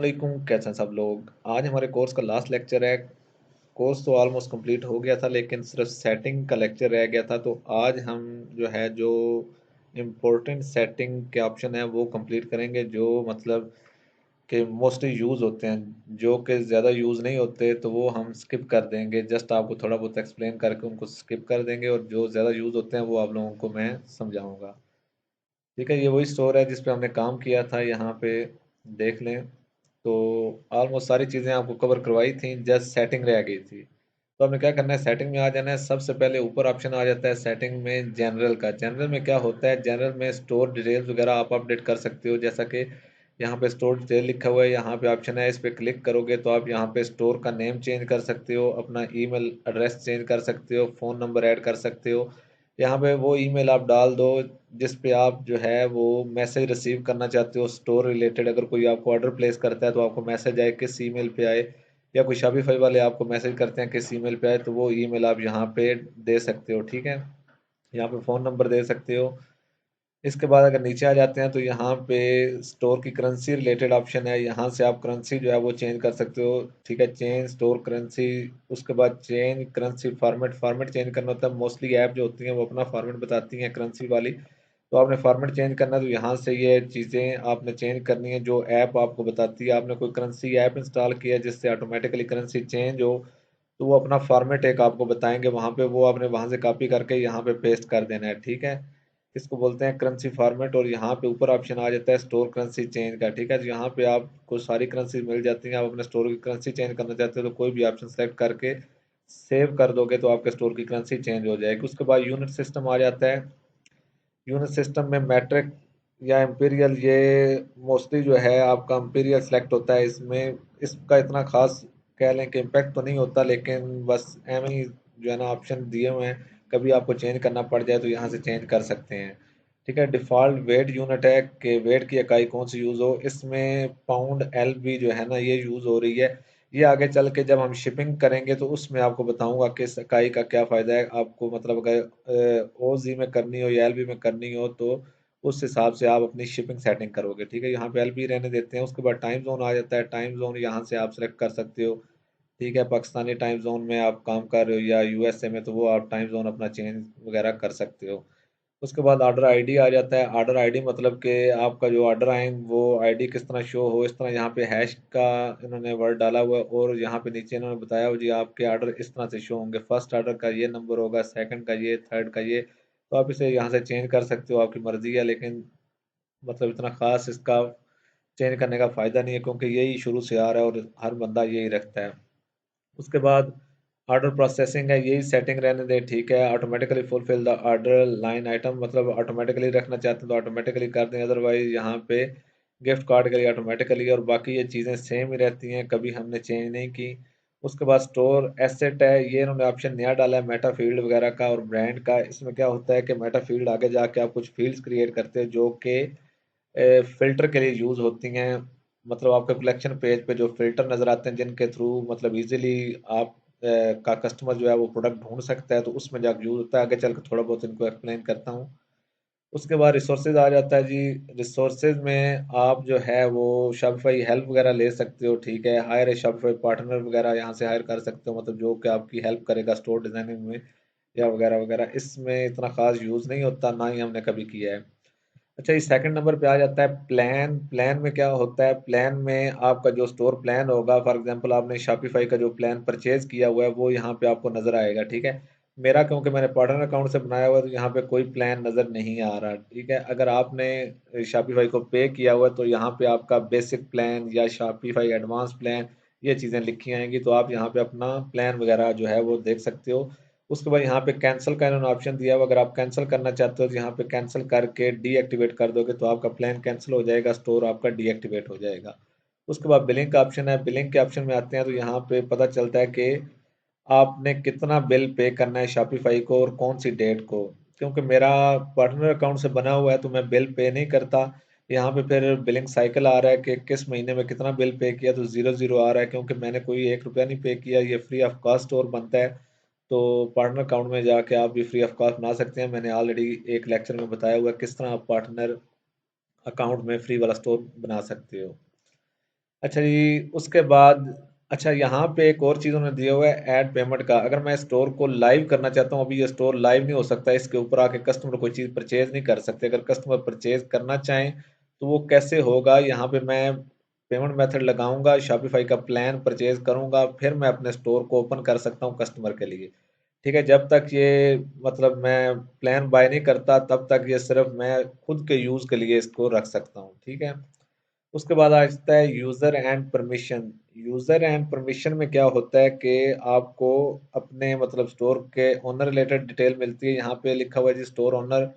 वालेकुम, कैसे हैं सब लोग। आज हमारे कोर्स का लास्ट लेक्चर है। कोर्स तो ऑलमोस्ट कंप्लीट हो गया था लेकिन सिर्फ सेटिंग का लेक्चर रह गया था। तो आज हम जो इम्पोर्टेंट सेटिंग के ऑप्शन है वो कंप्लीट करेंगे, जो मतलब कि मोस्टली यूज़ होते हैं। जो कि ज़्यादा यूज़ नहीं होते तो वो हम स्किप कर देंगे, जस्ट आपको थोड़ा बहुत एक्सप्लेन करके उनको स्किप कर देंगे, और जो ज़्यादा यूज़ होते हैं वो आप लोगों को मैं समझाऊंगा। ठीक है, ये वही स्टोर है जिस पे हमने काम किया था। यहाँ पे देख लें तो ऑलमोस्ट सारी चीज़ें आपको कवर करवाई थी, जस्ट सेटिंग रह गई थी। तो हमने क्या करना है, सेटिंग में आ जाना है। सबसे पहले ऊपर ऑप्शन आ जाता है सेटिंग में जनरल का। जनरल में क्या होता है, जनरल में स्टोर डिटेल्स वगैरह आप अपडेट कर सकते हो। जैसा कि यहाँ पे स्टोर डिटेल लिखा हुआ है, यहाँ पे ऑप्शन है, इस पे क्लिक करोगे तो आप यहाँ पे स्टोर का नेम चेंज कर सकते हो, अपना ईमेल एड्रेस चेंज कर सकते हो, फ़ोन नंबर ऐड कर सकते हो। यहाँ पे वो ईमेल आप डाल दो जिस पे आप वो मैसेज रिसीव करना चाहते हो स्टोर रिलेटेड। अगर कोई आपको ऑर्डर प्लेस करता है तो आपको मैसेज आए किस ईमेल पे आए, या कोई शॉपिफाई वाले आपको मैसेज करते हैं किस ईमेल पे आए, तो वो ईमेल आप यहाँ पे दे सकते हो। ठीक है, यहाँ पे फ़ोन नंबर दे सकते हो। इसके बाद अगर नीचे आ जाते हैं तो यहाँ पे स्टोर की करेंसी रिलेटेड ऑप्शन है, यहाँ से आप करेंसी वो चेंज कर सकते हो। ठीक है, चेंज स्टोर करेंसी। उसके बाद change currency format. Format change करना होता है, मोस्टली ऐप जो होती हैं वो अपना फॉर्मेट बताती हैं करेंसी वाली। तो आपने फॉर्मेट चेंज करना है तो यहाँ से ये चीज़ें आपने चेंज करनी है जो ऐप आपको बताती है। आपने कोई करेंसी ऐप इंस्टॉल किया है जिससे ऑटोमेटिकली करेंसी चेंज हो, तो वो अपना फॉर्मेट एक आपको बताएंगे वहाँ पे, वो आपने वहाँ से कॉपी करके यहाँ पे पेस्ट कर देना है। ठीक है, इसको बोलते हैं करेंसी फॉर्मेट। और यहाँ पे ऊपर ऑप्शन आ जाता है स्टोर करेंसी चेंज का। ठीक है, तो यहाँ पे आपको सारी करेंसी मिल जाती हैं। आप अपने स्टोर की करेंसी चेंज करना चाहते हो तो कोई भी ऑप्शन सेलेक्ट करके सेव कर दोगे तो आपके स्टोर की करेंसी चेंज हो जाएगी। उसके बाद यूनिट सिस्टम आ जाता है। यूनिट सिस्टम में मैट्रिक या इम्पीरियल, ये मोस्टली आपका इम्पीरियल सेलेक्ट होता है इसमें। इसका इतना खास कह लें कि इम्पैक्ट तो नहीं होता, लेकिन बस एम ही ऑप्शन दिए हुए हैं। कभी आपको चेंज करना पड़ जाए तो यहाँ से चेंज कर सकते हैं। ठीक है, डिफ़ॉल्ट वेट यूनिट है कि वेट की इकाई कौन सी यूज़ हो। इसमें पाउंड एल बी ये यूज़ हो रही है। ये आगे चल के जब हम शिपिंग करेंगे तो उसमें आपको बताऊंगा कि इस इकाई का क्या फ़ायदा है आपको। मतलब अगर ओ जी में करनी हो या एल बी में करनी हो तो उस हिसाब से आप अपनी शिपिंग सेटिंग करोगे। ठीक है, यहाँ पे एल बी रहने देते हैं। उसके बाद टाइम जोन आ जाता है। टाइम जोन यहाँ से आप सेलेक्ट कर सकते हो। ठीक है, पाकिस्तानी टाइम जोन में आप काम कर रहे हो या यूएसए में, तो वो आप टाइम जोन अपना चेंज वगैरह कर सकते हो। उसके बाद ऑर्डर आईडी आ जाता है। ऑर्डर आईडी मतलब कि आपका जो ऑर्डर आए वो आईडी किस तरह शो हो, इस तरह यहाँ पे हैश का इन्होंने वर्ड डाला हुआ है। और यहाँ पे नीचे इन्होंने बताया हुआ जी आपके ऑर्डर इस तरह से शो होंगे, फर्स्ट ऑर्डर का ये नंबर होगा, सेकंड का ये, थर्ड का ये। तो आप इसे यहाँ से चेंज कर सकते हो, आपकी मर्जी है। लेकिन मतलब इतना खास इसका चेंज करने का फ़ायदा नहीं है क्योंकि यही शुरू से आ रहा है और हर बंदा यही रखता है। उसके बाद ऑर्डर प्रोसेसिंग है, यही सेटिंग रहने दें। ठीक है, automatically fulfil the order line item, मतलब ऑटोमेटिकली रखना चाहते हैं तो ऑटोमेटिकली कर दें, अदरवाइज यहाँ पे गिफ्ट कार्ड के लिए ऑटोमेटिकली। और बाकी ये चीज़ें सेम ही रहती हैं, कभी हमने चेंज नहीं की। उसके बाद स्टोर एसेट है, ये इन्होंने ऑप्शन नया डाला है मेटा फील्ड वगैरह का और ब्रांड का। इसमें क्या होता है कि मेटा फील्ड आगे जाके आप कुछ फील्ड्स क्रिएट करते हैं जो कि फिल्टर के लिए यूज़ होती हैं। मतलब आपके कलेक्शन पेज पे जो फिल्टर नज़र आते हैं जिनके थ्रू मतलब इजीली आप का कस्टमर वो प्रोडक्ट ढूंढ सकता है, तो उसमें जाकर यूज़ होता है। आगे चल के थोड़ा बहुत इनको एक्सप्लेन करता हूँ। उसके बाद रिसोर्सेज आ जाता है जी। रिसोर्सेज में आप वो शॉपिफाई हेल्प वगैरह ले सकते हो। ठीक है, हायर ए शॉपिफाई पार्टनर वगैरह यहाँ से हायर कर सकते हो, मतलब जो कि आपकी हेल्प करेगा स्टोर डिजाइनिंग में या वगैरह वगैरह। इसमें इतना खास यूज़ नहीं होता, ना ही हमने कभी किया है। अच्छा, ये सेकंड नंबर पे आ जाता है प्लान। प्लान में क्या होता है, प्लान में आपका जो स्टोर प्लान होगा, फॉर एग्जांपल आपने शॉपिफाई का जो प्लान परचेज किया हुआ है वो यहाँ पे आपको नजर आएगा। ठीक है, मेरा क्योंकि मैंने पार्टनर अकाउंट से बनाया हुआ है तो यहाँ पे कोई प्लान नजर नहीं आ रहा। ठीक है, अगर आपने शॉपिफाई को पे किया हुआ है तो यहाँ पे आपका बेसिक प्लान या शॉपिफाई एडवांस प्लान ये चीज़ें लिखी आएंगी, तो आप यहाँ पे अपना प्लान वगैरह वो देख सकते हो। उसके बाद यहाँ पे कैंसिल का इन्होंने ऑप्शन दिया हुआ, अगर आप कैंसिल करना चाहते हो तो यहाँ पे कैंसिल करके डीएक्टिवेट कर दोगे तो आपका प्लान कैंसिल हो जाएगा, स्टोर आपका डीएक्टिवेट हो जाएगा। उसके बाद बिलिंग का ऑप्शन है। बिलिंग के ऑप्शन में आते हैं तो यहाँ पे पता चलता है कि आपने कितना बिल पे करना है शॉपिफाई को और कौन सी डेट को। क्योंकि मेरा पार्टनर अकाउंट से बना हुआ है तो मैं बिल पे नहीं करता। यहाँ पे फिर बिलिंग साइकिल आ रहा है कि किस महीने में कितना बिल पे किया, तो 0 0 आ रहा है क्योंकि मैंने कोई 1 रुपया नहीं पे किया, ये फ्री ऑफ कॉस्ट और बनता है। तो पार्टनर अकाउंट में जाके आप भी फ्री ऑफ कॉस्ट बना सकते हैं। मैंने ऑलरेडी एक लेक्चर में बताया हुआ है किस तरह आप पार्टनर अकाउंट में फ्री वाला स्टोर बना सकते हो। अच्छा जी, उसके बाद अच्छा यहाँ पे एक और चीज़ उन्होंने दिया हुआ है ऐड पेमेंट का। अगर मैं स्टोर को लाइव करना चाहता हूँ, अभी ये स्टोर लाइव नहीं हो सकता, इसके ऊपर आके कस्टमर कोई चीज़ परचेज नहीं कर सकते। अगर कस्टमर परचेज करना चाहें तो वो कैसे होगा, यहाँ पे मैं पेमेंट मेथड लगाऊंगा, शॉपिफाई का प्लान परचेज करूंगा, फिर मैं अपने स्टोर को ओपन कर सकता हूँ कस्टमर के लिए। ठीक है, जब तक ये मतलब मैं प्लान बाय नहीं करता तब तक ये सिर्फ मैं खुद के यूज़ के लिए इसको रख सकता हूँ। ठीक है, उसके बाद आता है user and permission. User and permission में क्या होता है कि आपको अपने मतलब स्टोर के ओनर रिलेटेड डिटेल मिलती है। यहाँ पे लिखा हुआ है जी स्टोर ओनर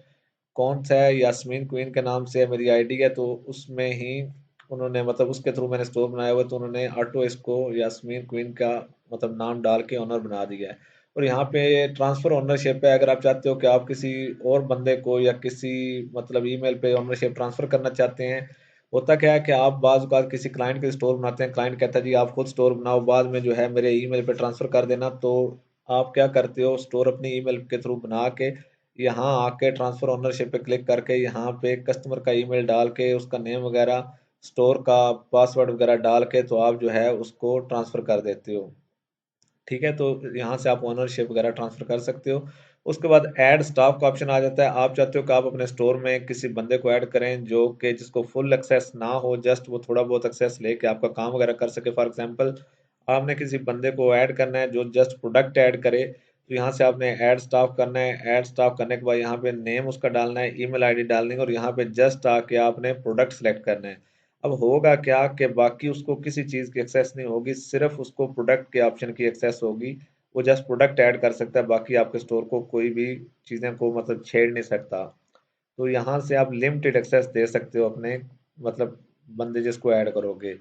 कौन सा है, यास्मीन क्वीन के नाम से है, मेरी आईडी है, तो उसमें ही उन्होंने मतलब उसके थ्रू मैंने स्टोर बनाया हुआ है, तो उन्होंने ऑटो इसको यास्मीन क्वीन का मतलब नाम डाल के ओनर बना दिया है। और यहाँ पे ट्रांसफर ओनरशिप है, अगर आप चाहते हो कि आप किसी और बंदे को या किसी मतलब ईमेल पे ओनरशिप ट्रांसफर करना चाहते हैं। होता क्या है कि आप बाज़ औक़ात किसी क्लाइंट के स्टोर बनाते हैं, क्लाइंट कहता है जी आप खुद स्टोर बनाओ, बाद में जो है मेरे ईमेल पे ट्रांसफ़र कर देना। तो आप क्या करते हो, स्टोर अपनी ईमेल के थ्रू बना के यहाँ आके ट्रांसफ़र ओनरशिप पे क्लिक करके यहाँ पे कस्टमर का ईमेल डाल के उसका नेम वगैरह स्टोर का पासवर्ड वगैरह डाल के तो आप जो है उसको ट्रांसफ़र कर देते हो। ठीक है, तो यहाँ से आप ओनरशिप वगैरह ट्रांसफर कर सकते हो। उसके बाद ऐड स्टाफ का ऑप्शन आ जाता है। आप चाहते हो कि आप अपने स्टोर में किसी बंदे को ऐड करें जो कि जिसको फुल एक्सेस ना हो, जस्ट वो थोड़ा बहुत एक्सेस लेके आपका काम वगैरह कर सके। फॉर एग्जांपल आपने किसी बंदे को ऐड करना है जो जस्ट प्रोडक्ट ऐड करे, तो यहाँ से आपने ऐड स्टाफ करना है। ऐड स्टाफ करने के बाद यहाँ पे नेम उसका डालना है, ईमेल आईडी डालनी है, और यहाँ पे जस्ट आके आपने प्रोडक्ट सेलेक्ट करना है। अब होगा क्या कि बाकी उसको किसी चीज़ की एक्सेस नहीं होगी, सिर्फ उसको प्रोडक्ट के ऑप्शन की एक्सेस होगी। वो जस्ट प्रोडक्ट ऐड कर सकता है, बाकी आपके स्टोर को कोई भी चीज़ें को मतलब छेड़ नहीं सकता। तो यहाँ से आप लिमिटेड एक्सेस दे सकते हो अपने मतलब बंदे जिसको ऐड करोगे।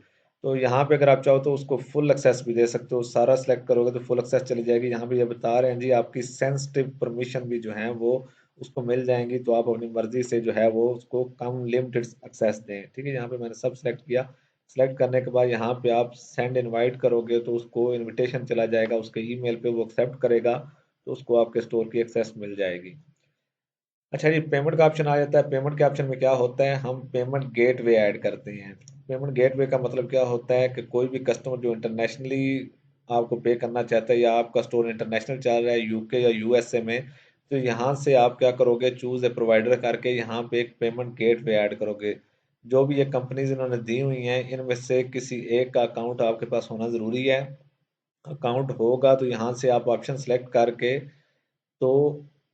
तो यहाँ पे अगर आप चाहो तो उसको फुल एक्सेस भी दे सकते हो, सारा सेलेक्ट करोगे तो फुल एक्सेस चली जाएगी। यहाँ पे ये बता रहे हैं जी आपकी सेंसिटिव परमिशन भी जो है वो उसको मिल जाएंगी, तो आप अपनी मर्जी से जो है वो उसको कम लिमिटेड एक्सेस दें। ठीक है, यहाँ पे मैंने सब सेलेक्ट किया। सेलेक्ट करने के बाद यहाँ पे आप सेंड इनवाइट करोगे तो उसको इनविटेशन चला जाएगा उसके ईमेल पे, वो एक्सेप्ट करेगा तो उसको आपके स्टोर की एक्सेस मिल जाएगी। अच्छा जी, पेमेंट का ऑप्शन आ जाता है। पेमेंट के ऑप्शन में क्या होता है, हम पेमेंट गेटवे ऐड करते हैं। पेमेंट गेटवे का मतलब क्या होता है कि कोई भी कस्टमर जो इंटरनेशनली आपको पे करना चाहता है या आपका स्टोर इंटरनेशनल चल रहा है यूके या यूएसए में, तो यहाँ से आप क्या करोगे, चूज ए प्रोवाइडर करके यहाँ पे एक पेमेंट गेटवे ऐड करोगे। जो भी ये कंपनीज इन्होंने दी हुई हैं इनमें से किसी एक का अकाउंट आपके पास होना ज़रूरी है। अकाउंट होगा तो यहाँ से आप ऑप्शन सेलेक्ट करके तो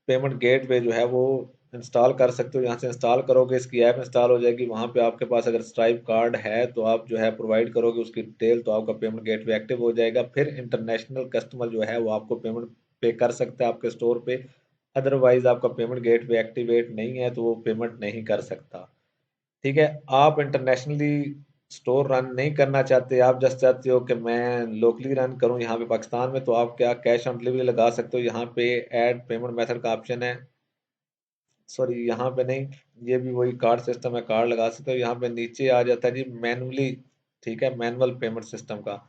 पेमेंट गेटवे जो है वो इंस्टॉल कर सकते हो। यहाँ से इंस्टॉल करोगे, इसकी ऐप इंस्टॉल हो जाएगी। वहाँ पे आपके पास अगर स्ट्राइप कार्ड है तो आप जो है प्रोवाइड करोगे उसकी डिटेल, तो आपका पेमेंट गेटवे एक्टिव हो जाएगा। फिर इंटरनेशनल कस्टमर जो है वो आपको पेमेंट पे कर सकता है आपके स्टोर पे। अदरवाइज आपका पेमेंट गेटवे एक्टिवेट नहीं है तो वो पेमेंट नहीं कर सकता। ठीक है, आप इंटरनेशनली स्टोर रन नहीं करना चाहते, आप जस्ट चाहते हो कि मैं लोकली रन करूं यहाँ पे पाकिस्तान में, तो आप क्या कैश ऑन डिलीवरी लगा सकते हो। यहाँ पे ऐड पेमेंट मेथड का ऑप्शन है, सॉरी यहाँ पे नहीं, ये भी वही कार्ड सिस्टम है, कार्ड लगा सकते हो। यहाँ पे नीचे आ जाता है जी मैनुअली, ठीक है, मैनुअल पेमेंट सिस्टम का।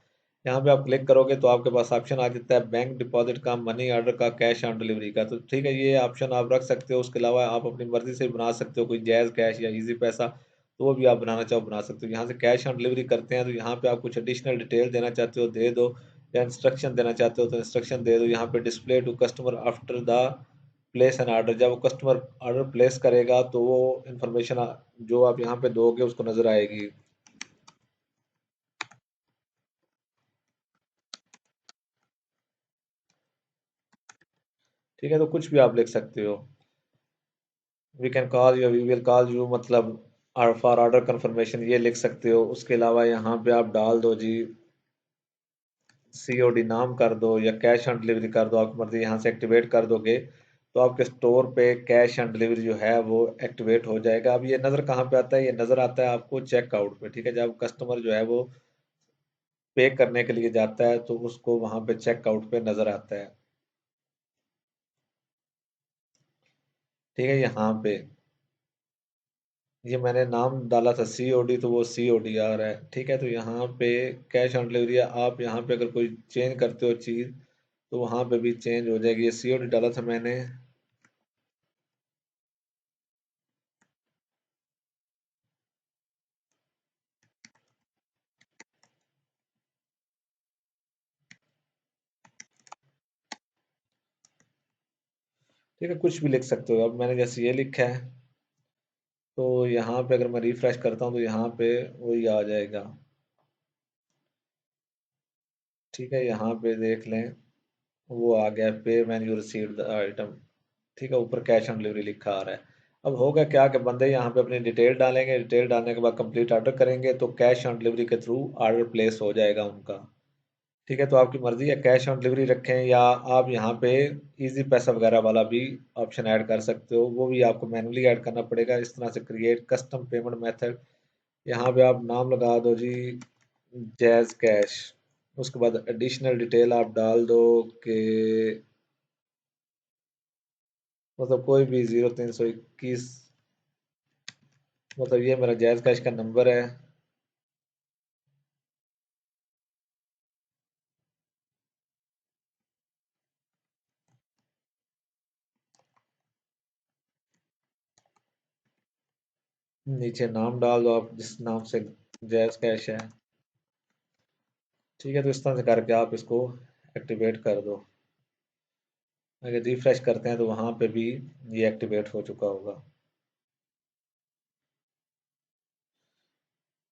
यहाँ पे आप क्लिक करोगे तो आपके पास ऑप्शन आ जाता है बैंक डिपॉजिट का, मनी ऑर्डर का, कैश ऑन डिलीवरी का। तो ठीक है, ये ऑप्शन आप रख सकते हो। उसके अलावा आप अपनी मर्जी से बना सकते हो, कोई जैज़ कैश या इजी पैसा, तो वो भी आप बनाना चाहो बना सकते हो। यहाँ से कैश ऑन डिलीवरी करते हैं तो यहाँ पे आप कुछ एडिशनल डिटेल देना चाहते हो दे दो, या इंस्ट्रक्शन देना चाहते हो तो इंस्ट्रक्शन दे दो। यहाँ पे display to customer after the place an order, जब वो कस्टमर ऑर्डर प्लेस करेगा तो वो इंफॉर्मेशन जो आप यहाँ पे दोगे उसको नजर आएगी। ठीक है, तो कुछ भी आप लिख सकते हो, we can call you, we will call you, मतलब फॉर ऑर्डर कंफर्मेशन ये लिख सकते हो। उसके अलावा यहाँ पे आप डाल दो जी सीओडी नाम कर दो या कैश ऑन डिलीवरी कर दो, आपकी मर्जी। यहाँ से एक्टिवेट कर दोगे तो आपके स्टोर पे कैश ऑन डिलीवरी जो है वो एक्टिवेट हो जाएगा। अब ये नज़र कहाँ पे आता है, ये नज़र आता है आपको चेकआउट पे। ठीक है, जब कस्टमर जो है वो पे करने के लिए जाता है तो उसको वहां पे चेकआउट पे नजर आता है। ठीक है, यहाँ पे ये मैंने नाम डाला था सीओडी तो वो सीओडी आ रहा है। ठीक है, तो यहाँ पे कैश ऑन डिलीवरी आप यहाँ पे अगर कोई चेंज करते हो चीज़ तो वहाँ पे भी चेंज हो जाएगी। ये सीओडी डाला था मैंने। ठीक है, कुछ भी लिख सकते हो। अब मैंने जैसे ये लिखा है, तो यहाँ पे अगर मैं रिफ्रेश करता हूँ तो यहाँ पे वही आ जाएगा। ठीक है, यहाँ पे देख लें, वो आ गया, पे when you receive the item. ठीक है, ऊपर कैश ऑन डिलीवरी लिखा आ रहा है। अब होगा क्या कि बंदे यहाँ पे अपनी डिटेल डालेंगे, डिटेल डालने के बाद कंप्लीट ऑर्डर करेंगे तो कैश ऑन डिलीवरी के थ्रू ऑर्डर प्लेस हो जाएगा उनका। ठीक है, तो आपकी मर्जी है कैश ऑन डिलीवरी रखें या आप यहाँ पे इजी पैसा वगैरह वाला भी ऑप्शन ऐड कर सकते हो, वो भी आपको मैनुअली ऐड करना पड़ेगा। इस तरह से क्रिएट कस्टम पेमेंट मेथड, यहाँ पे आप नाम लगा दो जी जैज कैश। उसके बाद एडिशनल डिटेल आप डाल दो कि मतलब कोई भी 0321, मतलब ये मेरा जैज कैश का नंबर है। नीचे नाम डाल दो आप जिस नाम से जैज कैश है। ठीक है, तो इस तरह से करके आप इसको एक्टिवेट कर दो। अगर रिफ्रेश करते हैं तो वहां पे भी ये एक्टिवेट हो चुका होगा।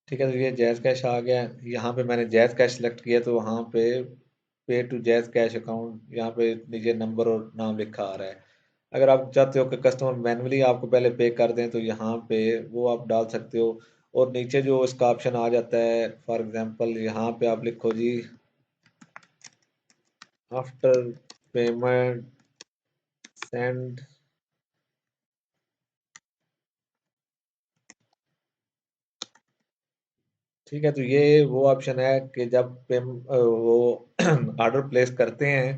ठीक है, तो ये जैज कैश आ गया। यहाँ पे मैंने जैज कैश सेलेक्ट किया तो वहाँ पे पे टू जैज कैश अकाउंट, यहाँ पे नीचे नंबर और नाम लिखा आ रहा है। अगर आप चाहते हो कि कस्टमर मैन्युअली आपको पहले पे कर दें तो यहाँ पे वो आप डाल सकते हो। और नीचे जो इसका ऑप्शन आ जाता है, फॉर एग्जांपल यहाँ पे आप लिखो जी आफ्टर पेमेंट सेंड। ठीक है, तो ये वो ऑप्शन है कि जब वो ऑर्डर प्लेस करते हैं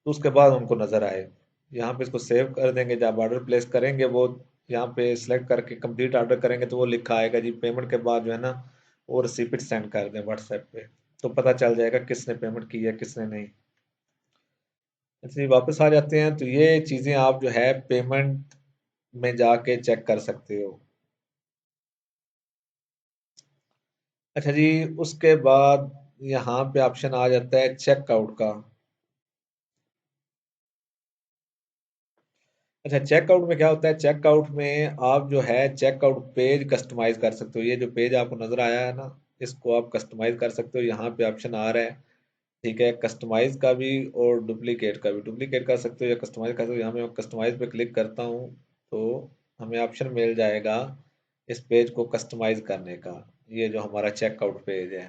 तो उसके बाद उनको नज़र आए। यहाँ पे इसको सेव कर देंगे, जब ऑर्डर प्लेस करेंगे वो यहाँ पे सिलेक्ट करके कंप्लीट ऑर्डर करेंगे तो वो लिखा आएगा जी पेमेंट के बाद जो है ना वो रिसिप्ट सेंड कर दें व्हाट्सएप पे, तो पता चल जाएगा किसने पेमेंट की है किसने नहीं। इसलिए वापस आ जाते हैं, तो ये चीज़ें आप जो है पेमेंट में जाके चेक कर सकते हो। अच्छा जी, उसके बाद यहाँ पे ऑप्शन आ जाता है चेकआउट का। अच्छा, चेकआउट में क्या होता है? चेकआउट में आप जो है चेकआउट पेज कस्टमाइज कर सकते हो। ये जो पेज आपको नजर आया है ना, इसको आप कस्टमाइज कर सकते हो। यहाँ पे ऑप्शन आ रहा है, ठीक है, कस्टमाइज का भी और डुप्लीकेट का भी। डुप्लीकेट कर सकते हो या कस्टमाइज कर सकते हो। यहाँ मैं कस्टमाइज पे क्लिक करता हूँ तो हमें ऑप्शन मिल जाएगा इस पेज को कस्टमाइज करने का। ये जो हमारा चेकआउट पेज है,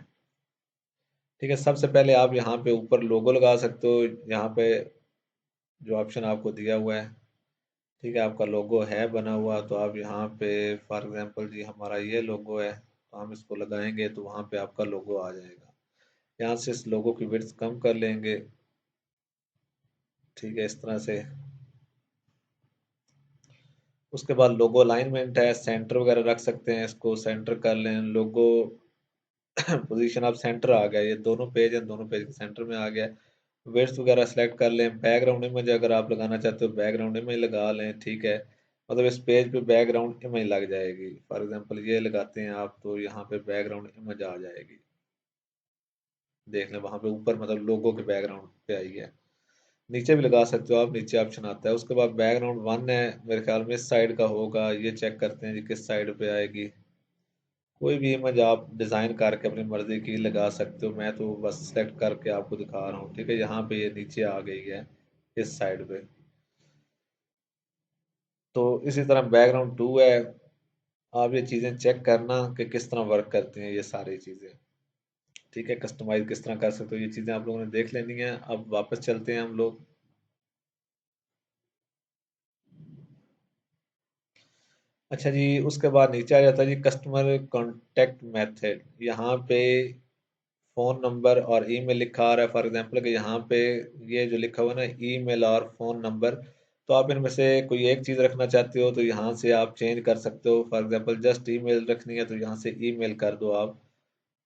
ठीक है, सबसे पहले आप यहाँ पे ऊपर लोगो लगा सकते हो। यहाँ पे जो ऑप्शन आपको दिया हुआ है, ठीक है, आपका लोगो है बना हुआ तो आप यहाँ पे फॉर एग्जांपल जी हमारा ये लोगो है तो हम इसको लगाएंगे तो वहाँ पे आपका लोगो आ जाएगा। यहाँ से इस लोगो की विड्थ कम कर लेंगे। ठीक है, इस तरह से। उसके बाद लोगो अलाइनमेंट है, सेंटर वगैरह रख सकते हैं, इसको सेंटर कर लें। लोगो पोजीशन आप सेंटर आ गया, ये दोनों पेज हैं, दोनों पेज के सेंटर में आ गया। वेट्स वगैरह सेलेक्ट कर लें। बैकग्राउंड इमेज अगर आप लगाना चाहते हो बैकग्राउंड इमेज लगा लें। ठीक है, मतलब इस पेज पे बैकग्राउंड इमेज लग जाएगी। फॉर एग्जांपल ये लगाते हैं आप तो यहाँ पे बैकग्राउंड इमेज आ जाएगी। देख लें वहाँ पे ऊपर मतलब लोगो के बैकग्राउंड पे आई है। नीचे भी लगा सकते हो आप, नीचे ऑप्शन आता है। उसके बाद बैकग्राउंड वन है, मेरे ख्याल में इस साइड का होगा। ये चेक करते हैं जी किस साइड पे आएगी। कोई भी इमेज आप डिज़ाइन करके अपनी मर्जी की लगा सकते हो। मैं तो बस सेलेक्ट करके आपको दिखा रहा हूँ। ठीक है, यहाँ पे ये नीचे आ गई है इस साइड पे। तो इसी तरह बैकग्राउंड टू है। आप ये चीज़ें चेक करना कि किस तरह वर्क करती हैं ये सारी चीज़ें। ठीक है, कस्टमाइज किस तरह कर सकते हो, ये चीज़ें आप लोगों ने देख लेनी है। अब वापस चलते हैं हम लोग। अच्छा जी, उसके बाद नीचे आ जाता है जी कस्टमर कॉन्टेक्ट मेथड। यहाँ पे फ़ोन नंबर और ईमेल लिखा आ रहा है। फॉर एग्जांपल कि यहाँ पे ये जो लिखा हुआ है ना ईमेल और फ़ोन नंबर, तो आप इनमें से कोई एक चीज़ रखना चाहते हो तो यहाँ से आप चेंज कर सकते हो। फॉर एग्जांपल जस्ट ईमेल रखनी है तो यहाँ से ईमेल कर दो आप,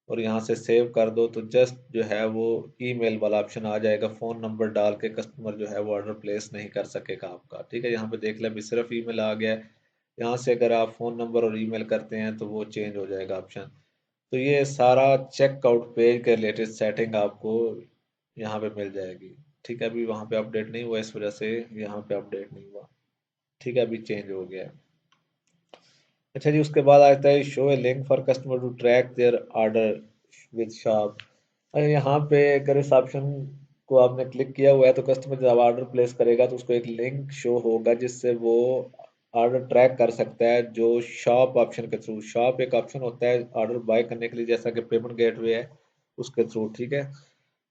और यहाँ से सेव कर दो तो जस्ट जो है वो ईमेल वाला ऑप्शन आ जाएगा। फ़ोन नंबर डाल के कस्टमर जो है वो ऑर्डर प्लेस नहीं कर सकेगा आपका। ठीक है, यहाँ पे देख लें अभी सिर्फ ईमेल आ गया है। यहाँ से अगर आप फ़ोन नंबर और ईमेल करते हैं तो वो चेंज हो जाएगा ऑप्शन। तो ये सारा चेकआउट पेज के रिलेटेड सेटिंग आपको यहाँ पे मिल जाएगी। ठीक है, अभी वहाँ पे अपडेट नहीं हुआ इस वजह से यहाँ पे अपडेट नहीं हुआ। ठीक है, अभी चेंज हो गया है। अच्छा जी, उसके बाद आता है show a link for customer to track their order with shop. अरे यहाँ पे अगर इस ऑप्शन को आपने क्लिक किया हुआ है तो कस्टमर जब ऑर्डर प्लेस करेगा तो उसको एक लिंक शो होगा जिससे वो ऑर्डर ट्रैक कर सकता है जो शॉप ऑप्शन के थ्रू। शॉप एक ऑप्शन होता है ऑर्डर बाय करने के लिए, जैसा कि पेमेंट गेटवे है उसके थ्रू। ठीक है,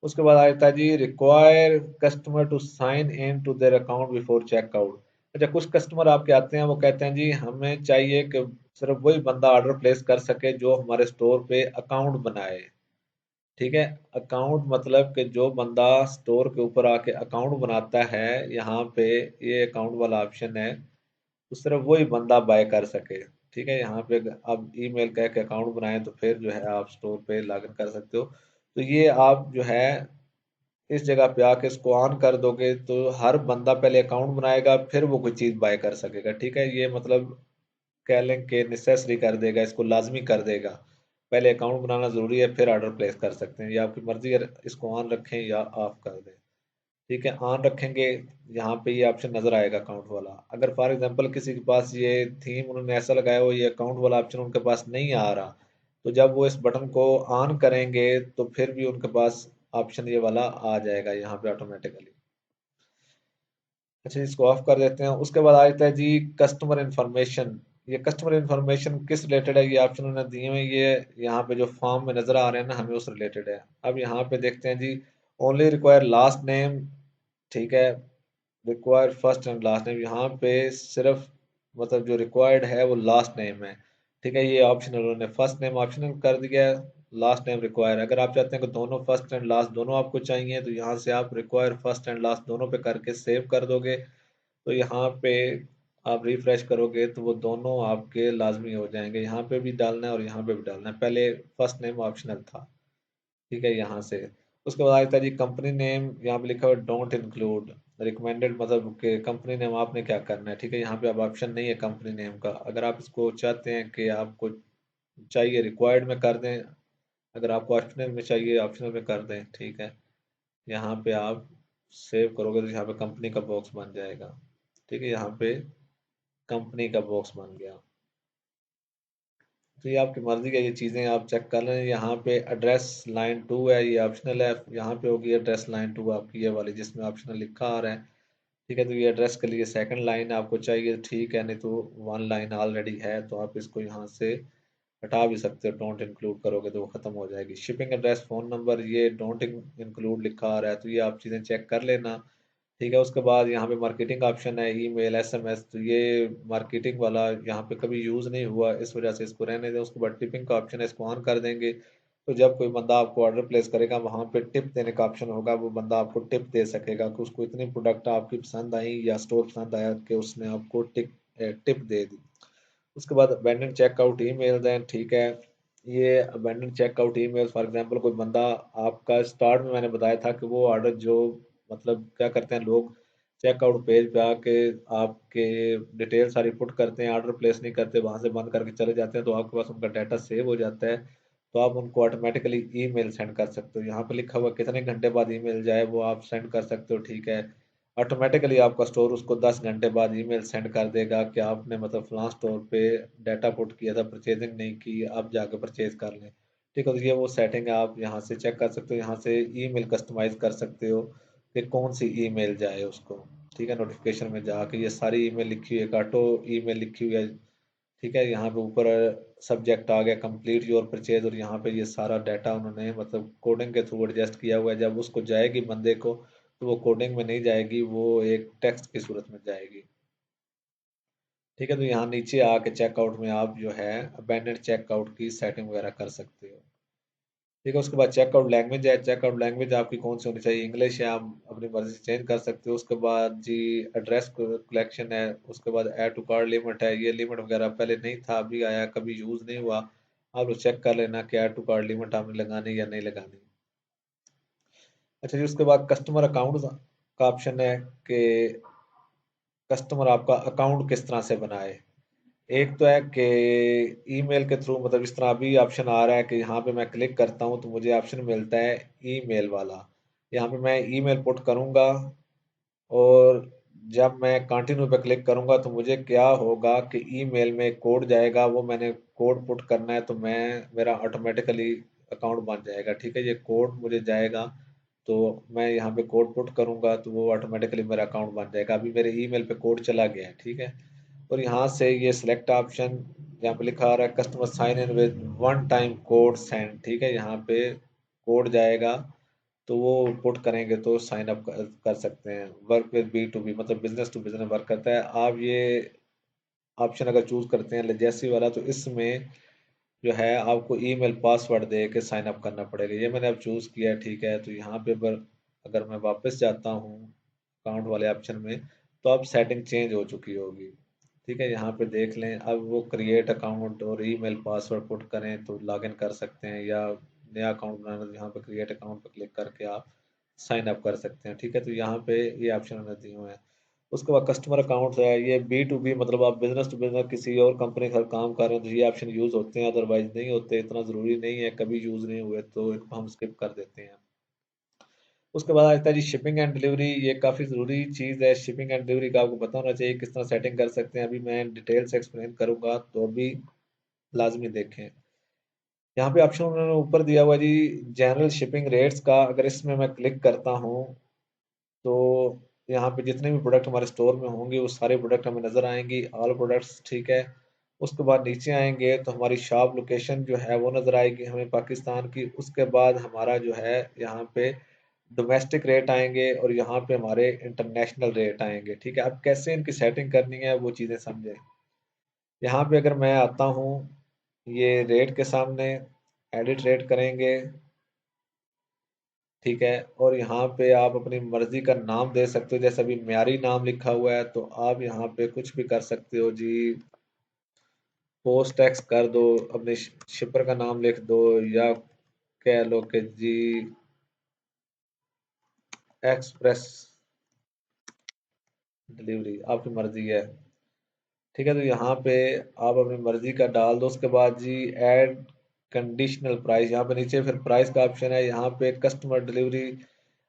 उसके बाद आता है we require customer to sign in to their account before checkout. अच्छा, कुछ कस्टमर आपके आते हैं वो कहते हैं जी हमें चाहिए कि सिर्फ वही बंदा ऑर्डर प्लेस कर सके जो हमारे स्टोर पे अकाउंट बनाए। ठीक है, अकाउंट मतलब कि जो बंदा स्टोर के ऊपर आके अकाउंट बनाता है, यहाँ पे ये अकाउंट वाला ऑप्शन है, तो सिर्फ वही बंदा बाय कर सके। ठीक है, यहाँ पे आप ईमेल कह के अकाउंट बनाए तो फिर जो है आप स्टोर पे लॉगिन कर सकते हो। तो ये आप जो है इस जगह पे आके इसको ऑन कर दोगे तो हर बंदा पहले अकाउंट बनाएगा फिर वो कोई चीज़ बाय कर सकेगा। ठीक है, ये मतलब कह लें कि नेसेसरी कर देगा, इसको लाजमी कर देगा। पहले अकाउंट बनाना ज़रूरी है फिर ऑर्डर प्लेस कर सकते हैं, ये आपकी मर्जी है, इसको ऑन रखें या ऑफ कर दें। ठीक है, ऑन रखेंगे, यहाँ पे ये ऑप्शन नज़र आएगा अकाउंट वाला। अगर फॉर एग्जांपल किसी के पास ये थीम उन्होंने ऐसा लगाया हो ये अकाउंट वाला ऑप्शन उनके पास नहीं आ रहा, तो जब वो इस बटन को ऑन करेंगे तो फिर भी उनके पास ऑप्शन ये वाला आ जाएगा यहाँ पे ऑटोमेटिकली। अच्छा, इसको ऑफ कर देते हैं। उसके बाद आ जाता है जी कस्टमर इंफॉर्मेशन। ये कस्टमर इंफॉर्मेशन किस रिलेटेड है, ये ऑप्शन उन्होंने दिए हुए हैं, ये यहाँ पे जो फॉर्म में नजर आ रहे हैं ना हमें उस रिलेटेड है। अब यहाँ पे देखते हैं जी ओनली रिक्वायर लास्ट नेम। ठीक है, require first and last name, यहाँ पे सिर्फ मतलब जो रिक्वायर्ड है वो लास्ट नेम है। ठीक है, ये ऑप्शनल उन्होंने फर्स्ट नेम ऑप्शनल कर दिया है, लास्ट नेम रिक्वायर। अगर आप चाहते हैं कि दोनों फर्स्ट एंड लास्ट दोनों आपको चाहिए तो यहाँ से आप रिक्वायर फर्स्ट एंड लास्ट दोनों पे करके सेव कर दोगे, तो यहाँ पे आप रिफ्रेश करोगे तो वो दोनों आपके लाजमी हो जाएंगे। यहाँ पे भी डालना है और यहाँ पे भी डालना है, पहले फर्स्ट नेम ऑप्शनल था। ठीक है, यहाँ से उसके बाद आता है जी कंपनी नेम, यहाँ पे लिखा हुआ डोंट इंक्लूड रिकमेंडेड, मतलब कि कंपनी नेम आपने क्या करना है। ठीक है, यहाँ पे अब ऑप्शन नहीं है कंपनी नेम का, अगर आप इसको चाहते हैं कि आपको चाहिए रिक्वायर्ड में कर दें, अगर आपको ऑप्शनल में चाहिए ऑप्शनल में कर दें। ठीक है, यहाँ पे आप सेव करोगे तो यहाँ पे कंपनी का बॉक्स बन जाएगा। ठीक है, यहाँ पे कंपनी का बॉक्स बन गया। तो ये आपकी मर्जी का, ये चीज़ें आप चेक कर लें। यहाँ पे एड्रेस लाइन 2 है, ये ऑप्शनल है, यहाँ पे होगी एड्रेस लाइन 2 आपकी ये वाली जिसमें ऑप्शनल लिखा आ रहा है। ठीक है, तो ये एड्रेस के लिए सेकंड लाइन आपको चाहिए, ठीक है, नहीं तो वन लाइन ऑलरेडी है तो आप इसको यहाँ से हटा भी सकते हो, डोंट इंक्लूड करोगे तो वो खत्म हो जाएगी। शिपिंग एड्रेस फ़ोन नंबर ये डोंट इंक्लूड लिखा आ रहा है, तो ये आप चीज़ें चेक कर लेना। ठीक है, उसके बाद यहाँ पे मार्केटिंग ऑप्शन है, ईमेल एसएमएस, तो ये मार्केटिंग वाला यहाँ पे कभी यूज़ नहीं हुआ इस वजह से इसको रहने दें। उसके बाद टिपिंग का ऑप्शन है, इसको ऑन कर देंगे तो जब कोई बंदा आपको ऑर्डर प्लेस करेगा वहाँ पे टिप देने का ऑप्शन होगा, वो बंदा आपको टिप दे सकेगा कि उसको इतनी प्रोडक्ट आपकी पसंद आई या स्टोर पसंद आया कि उसने आपको टिप दे दी। उसके बाद अबेंडन चेकआउट ईमेल है। ठीक है, ये abandon checkout email for example कोई बंदा आपका, स्टार्ट में मैंने बताया था कि वो ऑर्डर जो मतलब क्या करते हैं लोग, चेकआउट पेज पे आके आपके डिटेल सारी पुट करते हैं, ऑर्डर प्लेस नहीं करते, वहां से बंद करके चले जाते हैं, तो आपके पास उनका डाटा सेव हो जाता है, तो आप उनको ऑटोमेटिकली ईमेल सेंड कर सकते हो। यहाँ पे लिखा हुआ कितने घंटे बाद ईमेल जाए वो आप सेंड कर सकते हो। ठीक है, ऑटोमेटिकली आपका स्टोर उसको 10 घंटे बाद ईमेल सेंड कर देगा कि आपने मतलब फलां स्टोर पे डाटा पुट किया था, परचेजिंग नहीं की, अब जाकर परचेज कर लें। ठीक है, तो ये वो सेटिंग है, आप यहाँ से चेक कर सकते हो, यहाँ से ईमेल कस्टमाइज कर सकते हो कि कौन सी ईमेल जाए उसको। ठीक है, नोटिफिकेशन में जाके ये सारी ईमेल लिखी हुई है, काटो ईमेल लिखी हुई है। ठीक है, यहाँ पे ऊपर सब्जेक्ट आ गया कंप्लीट योर परचेज, और यहाँ पे ये सारा डाटा उन्होंने मतलब कोडिंग के थ्रू एडजस्ट किया हुआ है, जब उसको जाएगी बंदे को तो वो कोडिंग में नहीं जाएगी, वो एक टेक्स्ट की सूरत में जाएगी। ठीक है, तो यहाँ नीचे आके चेकआउट में आप जो है अबेंडेंट चेकआउट की सेटिंग वगैरह कर सकते हो। ठीक है, उसके बाद चेकआउट लैंग्वेज है, चेकआउट लैंग्वेज आपकी कौन सी होनी चाहिए, इंग्लिश है, आप अपनी मर्जी से चेंज कर सकते हो। उसके बाद जी एड्रेस कलेक्शन है, उसके बाद ऐड टू कार्ड लिमिट है, ये लिमिट वगैरह पहले नहीं था अभी आया, कभी यूज़ नहीं हुआ, आप लोग चेक कर लेना कि ऐड टू कार्ड लिमिट आपने लगानी या नहीं लगानी। अच्छा जी, उसके बाद कस्टमर अकाउंट का ऑप्शन है कि कस्टमर आपका अकाउंट किस तरह से बनाए। एक तो है कि ईमेल के थ्रू, मतलब इस तरह अभी ऑप्शन आ रहा है कि यहाँ पे मैं क्लिक करता हूँ तो मुझे ऑप्शन मिलता है ईमेल वाला, यहाँ पे मैं ईमेल पुट करूँगा और जब मैं कंटिन्यू पे क्लिक करूंगा तो मुझे क्या होगा कि ईमेल में कोड जाएगा, वो मैंने कोड पुट करना है, तो मैं मेरा ऑटोमेटिकली अकाउंट बन जाएगा। ठीक है, ये कोड मुझे जाएगा, तो मैं यहाँ पे कोड पुट करूंगा तो वो ऑटोमेटिकली मेरा अकाउंट बन जाएगा। अभी मेरे ईमेल पे कोड चला गया है। ठीक है, और यहाँ से ये सिलेक्ट ऑप्शन, यहाँ पे लिखा आ रहा है customer sign in with one time code send. ठीक है, यहाँ पे कोड जाएगा तो वो पुट करेंगे तो साइन अप कर सकते हैं। Work with B to B मतलब बिजनेस टू बिजनेस वर्क करता है। आप ये ऑप्शन अगर चूज करते हैं लेजेसी वाला, तो इसमें जो है आपको ईमेल पासवर्ड दे के साइन अप करना पड़ेगा। ये मैंने अब चूज किया है। ठीक है, तो यहाँ पे अगर मैं वापस जाता हूँ अकाउंट वाले ऑप्शन में, तो अब सेटिंग चेंज हो चुकी होगी। ठीक है, यहाँ पे देख लें, अब वो क्रिएट अकाउंट और ईमेल पासवर्ड पुट करें तो लॉगिन कर सकते हैं, या नया अकाउंट बनाना तो यहाँ पे क्रिएट अकाउंट पर क्लिक करके आप साइन अप कर सकते हैं। ठीक है, तो यहाँ पे ये ऑप्शन मैंने दिए हुए हैं। उसके बाद कस्टमर अकाउंट है, ये बी टू बी मतलब आप बिजनेस टू बिजनेस किसी और कंपनी के साथ काम कर रहे हैं तो ये ऑप्शन यूज होते हैं, अदरवाइज नहीं होते। इतना जरूरी नहीं है, कभी यूज नहीं हुए तो इनको हम स्किप कर देते हैं। उसके बाद आता है जी शिपिंग एंड डिलीवरी। ये काफ़ी ज़रूरी चीज़ है, शिपिंग एंड डिलीवरी का आपको पता होना चाहिए किस तरह सेटिंग कर सकते हैं। अभी मैं डिटेल से एक्सप्लेन करूंगा, तो अभी लाजमी देखें। यहाँ पे ऑप्शन उन्होंने ऊपर दिया हुआ है जी जनरल शिपिंग रेट्स का। अगर इसमें मैं क्लिक करता हूँ तो यहाँ पे जितने भी प्रोडक्ट हमारे स्टोर में होंगे वो सारे प्रोडक्ट हमें नज़र आएंगी, ऑल प्रोडक्ट्स। ठीक है, उसके बाद नीचे आएंगे तो हमारी शॉप लोकेशन जो है वो नज़र आएगी हमें पाकिस्तान की। उसके बाद हमारा जो है यहाँ पे डोमेस्टिक रेट आएंगे और यहाँ पे हमारे इंटरनेशनल रेट आएंगे। ठीक है, अब कैसे इनकी सेटिंग करनी है वो चीज़ें समझें। यहाँ पे अगर मैं आता हूँ ये रेट के सामने, एडिट रेट करेंगे। ठीक है, और यहाँ पे आप अपनी मर्जी का नाम दे सकते हो, जैसे अभी म्यारी नाम लिखा हुआ है तो आप यहाँ पे कुछ भी कर सकते हो जी। पोस्ट टैक्स कर दो, अपने शिपर का नाम लिख दो, या कह लो कि जी एक्सप्रेस डिलीवरी, आपकी मर्जी है। ठीक है, तो यहाँ पे आप अपनी मर्जी का डाल दो। उसके बाद जी ऐड कंडीशनल प्राइस, यहाँ पे नीचे फिर प्राइस का ऑप्शन है। यहाँ पे कस्टमर डिलीवरी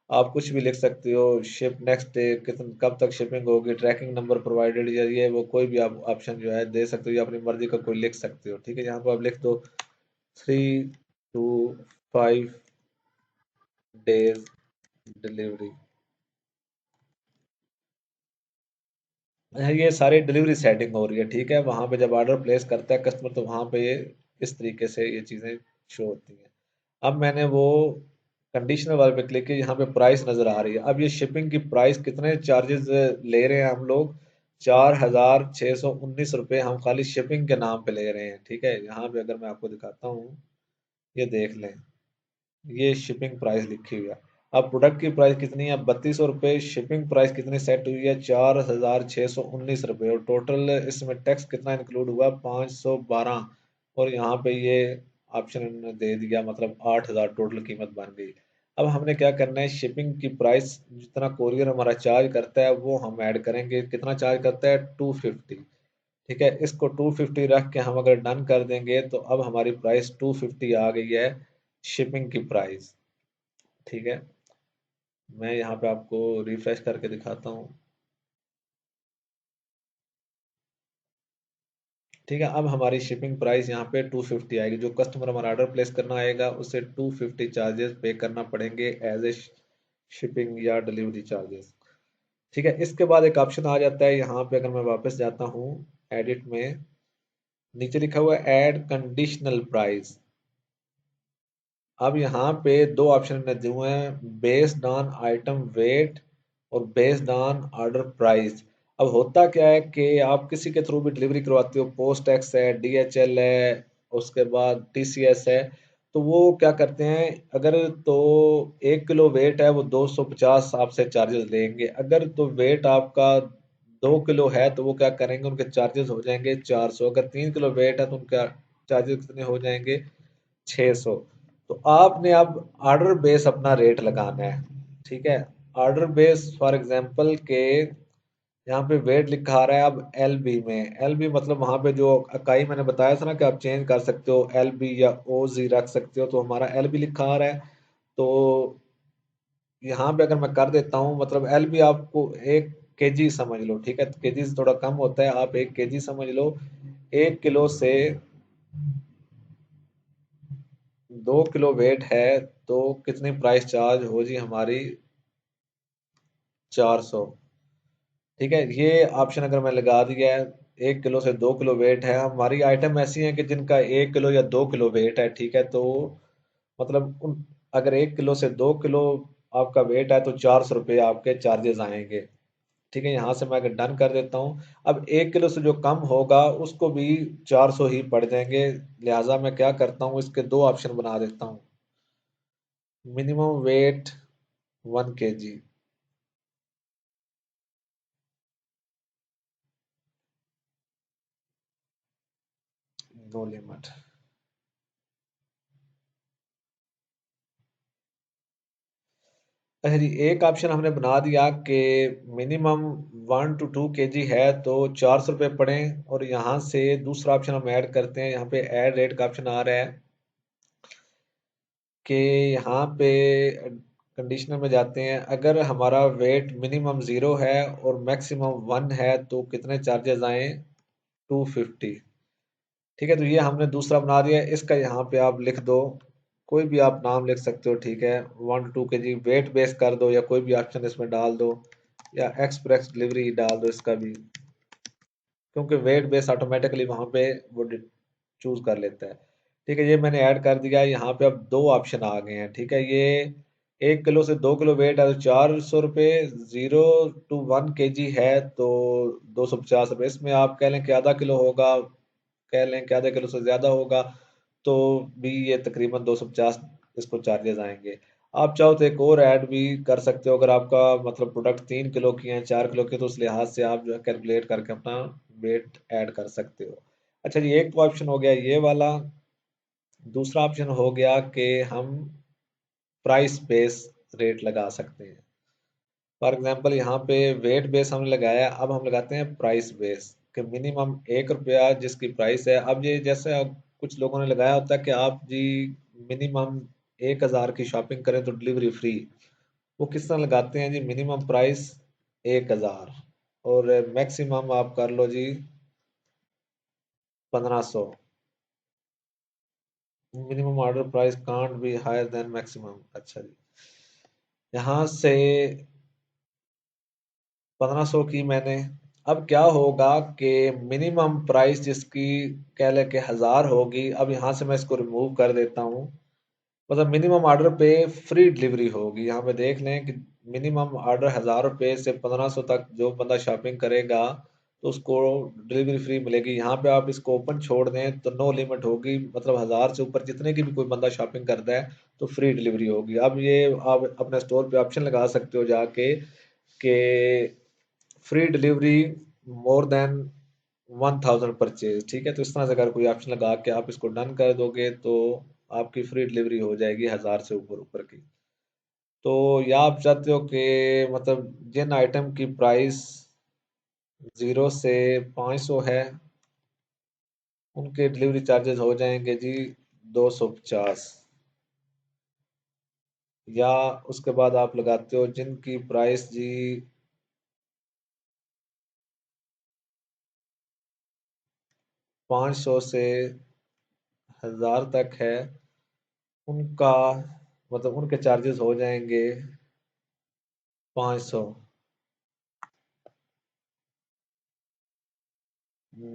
आप कुछ भी लिख सकते हो, शिप नेक्स्ट डे, कितन कब तक शिपिंग होगी, ट्रैकिंग नंबर प्रोवाइडेड, या ये वो कोई भी आप ऑप्शन जो है दे सकते हो, या अपनी मर्जी का कोई लिख सकते हो। ठीक है, यहाँ पर आप लिख दो 3 to 5 डेज डिलीवरी। ये सारी डिलीवरी सेटिंग हो रही है। ठीक है, वहां पे जब ऑर्डर प्लेस करता है कस्टमर तो वहां पे ये इस तरीके से ये चीजें शो होती हैं। अब मैंने वो कंडीशनल वाले पे क्लिक किया, यहाँ पे प्राइस नजर आ रही है। अब ये शिपिंग की प्राइस कितने चार्जेस ले रहे हैं हम लोग, 4,619 रुपये हम खाली शिपिंग के नाम पे ले रहे हैं। ठीक है, यहाँ पे अगर मैं आपको दिखाता हूँ, ये देख लें, ये शिपिंग प्राइस लिखी हुई है। अब प्रोडक्ट की प्राइस कितनी है, 3200 रुपये। शिपिंग प्राइस कितनी सेट हुई है, 4,619 रुपये। और टोटल इसमें टैक्स कितना इंक्लूड हुआ, 512। और यहाँ पे ये ऑप्शन इन्होंने दे दिया, मतलब 8,000 टोटल कीमत बन गई। अब हमने क्या करना है, शिपिंग की प्राइस जितना कोरियर हमारा चार्ज करता है वो हम ऐड करेंगे। कितना चार्ज करता है, 250। ठीक है, इसको 250 रख के हम अगर डन कर देंगे तो अब हमारी प्राइस 250 आ गई है, शिपिंग की प्राइस। ठीक है, मैं यहाँ पे आपको रिफ्रेश करके दिखाता हूँ। ठीक है, अब हमारी शिपिंग प्राइस यहाँ पे 250 आएगी। जो कस्टमर हमारा ऑर्डर प्लेस करना आएगा उसे 250 चार्जेस पे करना पड़ेंगे एज ए शिपिंग या डिलीवरी चार्जेस। ठीक है, इसके बाद एक ऑप्शन आ जाता है यहाँ पे, अगर मैं वापस जाता हूँ एडिट में, नीचे लिखा हुआ है ऐड कंडीशनल प्राइस। अब यहाँ पे दो ऑप्शन में दिए हुए हैं, बेस्ड ऑन आइटम वेट और बेस्ड ऑन ऑर्डर प्राइस। अब होता क्या है कि आप किसी के थ्रू भी डिलीवरी करवाते हो, पोस्ट एक्स है, डीएचएल है, उसके बाद टीसीएस है, तो वो क्या करते हैं, अगर तो 1 किलो वेट है वो 250 आपसे चार्जेस लेंगे। अगर तो वेट आपका 2 किलो है तो वो क्या करेंगे, उनके चार्जेस हो जाएंगे 400। अगर 3 किलो वेट है तो उनका चार्जेस कितने हो जाएंगे, 600। तो आपने अब ऑर्डर बेस अपना रेट लगाना है। ठीक है, ऑर्डर बेस फॉर एग्जांपल के यहाँ पे वेट लिखा आ रहा है, अब एल बी में, एल बी मतलब वहां पे जो इकाई मैंने बताया था ना कि आप चेंज कर सकते हो, एल बी या ओ जी रख सकते हो, तो हमारा एल बी लिखा आ रहा है। तो यहाँ पे अगर मैं कर देता हूँ, मतलब एल बी आपको एक केजी समझ लो, ठीक है, केजी से थोड़ा कम होता है, आप 1 केजी समझ लो। 1 किलो से 2 किलो वेट है तो कितनी प्राइस चार्ज हो जी हमारी? 400। ठीक है, ये ऑप्शन अगर मैं लगा दिया है, 1 किलो से 2 किलो वेट है, हमारी आइटम ऐसी है कि जिनका 1 किलो या 2 किलो वेट है, ठीक है, तो मतलब उन, अगर 1 किलो से 2 किलो आपका वेट है तो 400 रुपये आपके चार्जेस आएंगे। ठीक है, यहाँ से मैं अगर डन कर देता हूँ। अब 1 किलो से जो कम होगा उसको भी 400 ही पड़ जाएंगे, लिहाजा मैं क्या करता हूँ, इसके दो ऑप्शन बना देता हूँ। Minimum weight 1 kg, no limit. अच्छा जी, एक ऑप्शन हमने बना दिया कि मिनिमम 1 to 2 केजी है तो 400 रुपये पड़े, और यहाँ से दूसरा ऑप्शन हम ऐड करते हैं, यहाँ पे ऐड रेट का ऑप्शन आ रहा है कि यहाँ पे कंडीशनर में जाते हैं, अगर हमारा वेट मिनिमम 0 है और मैक्सिमम 1 है तो कितने चार्जेस आए? 250। ठीक है, तो ये हमने दूसरा बना दिया है, इसका यहाँ पे आप लिख दो, कोई भी आप नाम लिख सकते हो, ठीक है, 1 to 2 केजी वेट बेस कर दो, या कोई भी ऑप्शन इसमें डाल दो, या एक्सप्रेस डिलीवरी डाल दो इसका भी, क्योंकि वेट बेस ऑटोमेटिकली वहां पे वो चूज कर लेता है। ठीक है, ये मैंने ऐड कर दिया, यहाँ पे अब दो ऑप्शन आ गए हैं। ठीक है, ये 1 किलो से 2 किलो वेट है तो 400 रुपये, 0 to 1 केजी है तो 250 रुपये, इसमें आप कह लें कि आधा किलो होगा, कह लें कि आधे किलो से ज्यादा होगा, तो भी ये तकरीबन 250 इसको चार्जेस आएंगे। आप चाहो तो एक और ऐड भी कर सकते हो, अगर आपका मतलब प्रोडक्ट 3 किलो की है, 4 किलो की, तो उस लिहाज से आप जो है कैलकुलेट करके अपना वेट ऐड कर सकते हो। अच्छा जी, एक तो ऑप्शन हो गया ये वाला। दूसरा ऑप्शन हो गया कि हम प्राइस बेस रेट लगा सकते हैं। फॉर एग्जांपल यहाँ पे वेट बेस हमने लगाया, अब हम लगाते हैं प्राइस बेस कि मिनिमम 1 रुपया जिसकी प्राइस है। अब ये जैसे अब कुछ लोगों ने लगाया होता है कि आप जी मिनिमम 1,000 की शॉपिंग करें तो डिलीवरी फ्री। वो किस तरह लगाते हैं जी, मिनिमम प्राइस 1,000 और मैक्सिमम आप कर लो जी 1,500। Minimum order price can't be higher than maximum. अच्छा जी, यहाँ से 1,500 की मैंने। अब क्या होगा कि मिनिमम प्राइस जिसकी कह लें कि 1,000 होगी, अब यहाँ से मैं इसको रिमूव कर देता हूँ, मतलब मिनिमम ऑर्डर पे फ्री डिलीवरी होगी। यहाँ पे देख लें कि मिनिमम ऑर्डर 1,000 रुपये से 1,500 तक जो बंदा शॉपिंग करेगा तो उसको डिलीवरी फ्री मिलेगी। यहाँ पे आप इसको ओपन छोड़ दें तो नो लिमिट होगी, मतलब 1,000 से ऊपर जितने की भी कोई बंदा शॉपिंग करता है तो फ्री डिलीवरी होगी। अब ये आप अपने स्टोर पे ऑप्शन लगा सकते हो जाके कि free delivery more than 1,000 purchase. ठीक है, तो इस तरह से अगर कोई ऑप्शन लगा के आप इसको डन कर दोगे तो आपकी फ्री डिलीवरी हो जाएगी 1,000 से ऊपर ऊपर की। तो या आप चाहते हो कि मतलब जिन आइटम की प्राइस 0 से 500 है उनके डिलीवरी चार्जेस हो जाएंगे जी 250, या उसके बाद आप लगाते हो जिनकी प्राइस जी 500 से 1,000 तक है, उनका मतलब उनके चार्जेस हो जाएंगे 500।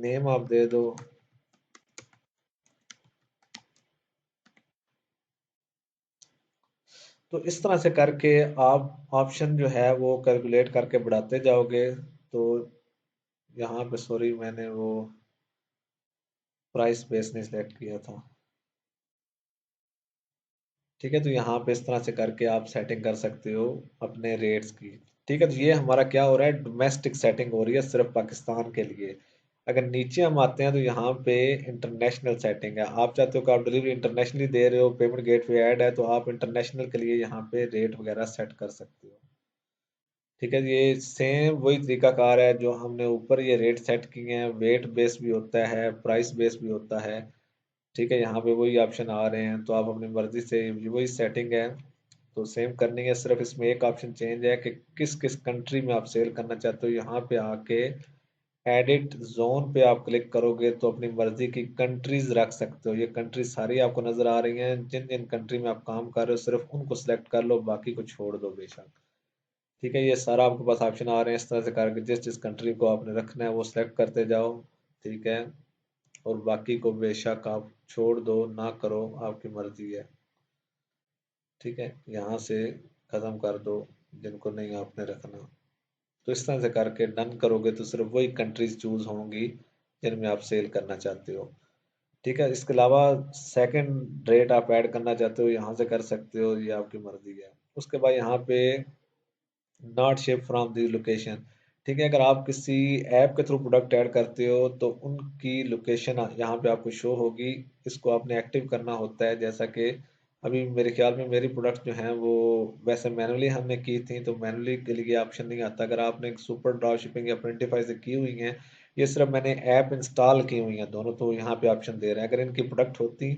नेम आप दे दो। तो इस तरह से करके आप ऑप्शन जो है वो कैलकुलेट करके बढ़ाते जाओगे। तो यहाँ पे सॉरी मैंने वो प्राइस बेस नहीं सिलेक्ट किया था। ठीक है, तो यहाँ पे इस तरह से करके आप सेटिंग कर सकते हो अपने रेट्स की। ठीक है, तो ये हमारा क्या हो रहा है, डोमेस्टिक सेटिंग हो रही है सिर्फ पाकिस्तान के लिए। अगर नीचे हम आते हैं तो यहाँ पे इंटरनेशनल सेटिंग है। आप चाहते हो कि आप डिलीवरी इंटरनेशनली दे रहे हो, पेमेंट गेटवे ऐड है, तो आप इंटरनेशनल के लिए यहाँ पे रेट वगैरह सेट कर सकते हो। ठीक है, ये सेम वही तरीकाकार है जो हमने ऊपर ये रेट सेट किए हैं, वेट बेस भी होता है, प्राइस बेस भी होता है। ठीक है, यहाँ पे वही ऑप्शन आ रहे हैं, तो आप अपनी मर्जी से वही सेटिंग है। तो सेम करनी है, सिर्फ इसमें एक ऑप्शन चेंज है कि किस किस कंट्री में आप सेल करना चाहते हो। यहाँ पे आके एडिट जोन पे आप क्लिक करोगे तो अपनी मर्जी की कंट्रीज रख सकते हो। ये कंट्री सारी आपको नजर आ रही हैं, जिन जिन कंट्री में आप काम कर रहे हो सिर्फ उनको सिलेक्ट कर लो, बाकी को छोड़ दो बेशक। ठीक है, ये सारा आपके पास ऑप्शन आ रहे हैं, इस तरह से करके जिस जिस कंट्री को आपने रखना है वो सिलेक्ट करते जाओ। ठीक है, और बाकी को बेशक आप छोड़ दो, ना करो, आपकी मर्जी है। ठीक है, यहाँ से खत्म कर दो जिनको नहीं आपने रखना। तो इस तरह से करके डन करोगे तो सिर्फ वही कंट्रीज चूज होंगी जिनमें आप सेल करना चाहते हो। ठीक है, इसके अलावा सेकंड रेट आप ऐड करना चाहते हो यहाँ से कर सकते हो, ये आपकी मर्जी है। उसके बाद यहाँ पे not ship from the location. ठीक है, अगर आप किसी ऐप के थ्रू प्रोडक्ट ऐड करते हो तो उनकी लोकेशन यहाँ पे आपको शो होगी। इसको आपने एक्टिव करना होता है, जैसा कि अभी मेरे ख्याल में मेरी प्रोडक्ट जो हैं वो वैसे मैनुअली हमने की थी, तो मैनुअली के लिए ऑप्शन नहीं आता। अगर आपने सुपर ड्रॉप शिपिंग या प्रिंटिफाई से की हुई हैं, ये सिर्फ मैंने ऐप इंस्टॉल की हुई हैं दोनों, तो यहाँ पे ऑप्शन दे रहे हैं। अगर इनकी प्रोडक्ट होती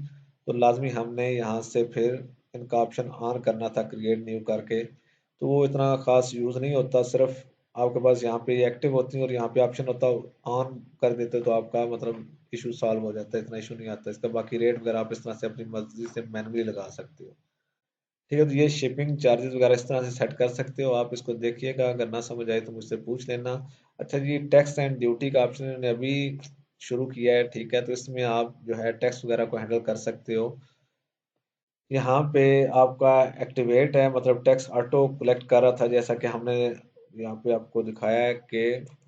तो लाजमी हमने यहाँ से फिर इनका ऑप्शन ऑन करना था क्रिएट न्यू करके, तो वो इतना खास यूज़ नहीं होता। सिर्फ आपके पास यहाँ पे एक्टिव होती है और यहाँ पे ऑप्शन होता है, ऑन कर देते तो आपका मतलब इशू सॉल्व हो जाता है, इतना इशू नहीं आता इसका। बाकी रेट वगैरह आप इस तरह से अपनी मर्जी से मैनुअली लगा सकते हो। ठीक है, तो ये शिपिंग चार्जेस वगैरह इस तरह से सेट कर सकते हो। आप इसको देखिएगा, अगर ना समझ आए तो मुझसे पूछ लेना। अच्छा जी, टैक्स एंड ड्यूटी का ऑप्शन मैंने अभी शुरू किया है। ठीक है, तो इसमें आप जो है टैक्स वगैरह को हैंडल कर सकते हो। यहाँ पे आपका एक्टिवेट है, मतलब टैक्स ऑटो कलेक्ट कर रहा था, जैसा कि हमने यहाँ पे आपको दिखाया है कि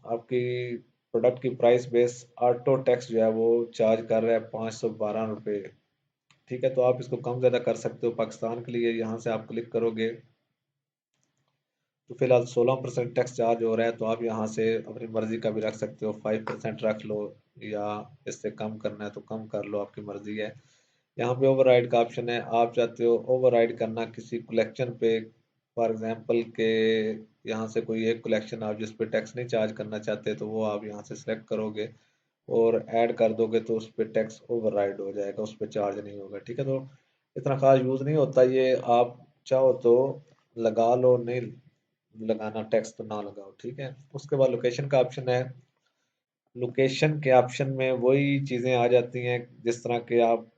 आपकी प्रोडक्ट की प्राइस बेस ऑटो टैक्स जो है वो चार्ज कर रहा है 512 रुपये। ठीक है, तो आप इसको कम ज़्यादा कर सकते हो। पाकिस्तान के लिए यहाँ से आप क्लिक करोगे तो फिलहाल 16% टैक्स चार्ज हो रहा है, तो आप यहाँ से अपनी मर्जी का भी रख सकते हो, 5% रख लो या इससे कम करना है तो कम कर लो, आपकी मर्जी है। यहाँ पे ओवरराइड का ऑप्शन है, आप चाहते हो ओवरराइड करना किसी कलेक्शन पे, फॉर एग्जांपल के यहाँ से कोई एक कलेक्शन आप जिस पे टैक्स नहीं चार्ज करना चाहते तो वो आप यहाँ से सिलेक्ट करोगे और ऐड कर दोगे तो उस पर टैक्स ओवरराइड हो जाएगा, उस पर चार्ज नहीं होगा। ठीक है, तो इतना खास यूज़ नहीं होता ये, आप चाहो तो लगा लो, नहीं लगाना टैक्स तो ना लगाओ। ठीक है, उसके बाद लोकेशन का ऑप्शन है। लोकेशन के ऑप्शन में वही चीज़ें आ जाती हैं, जिस तरह के आप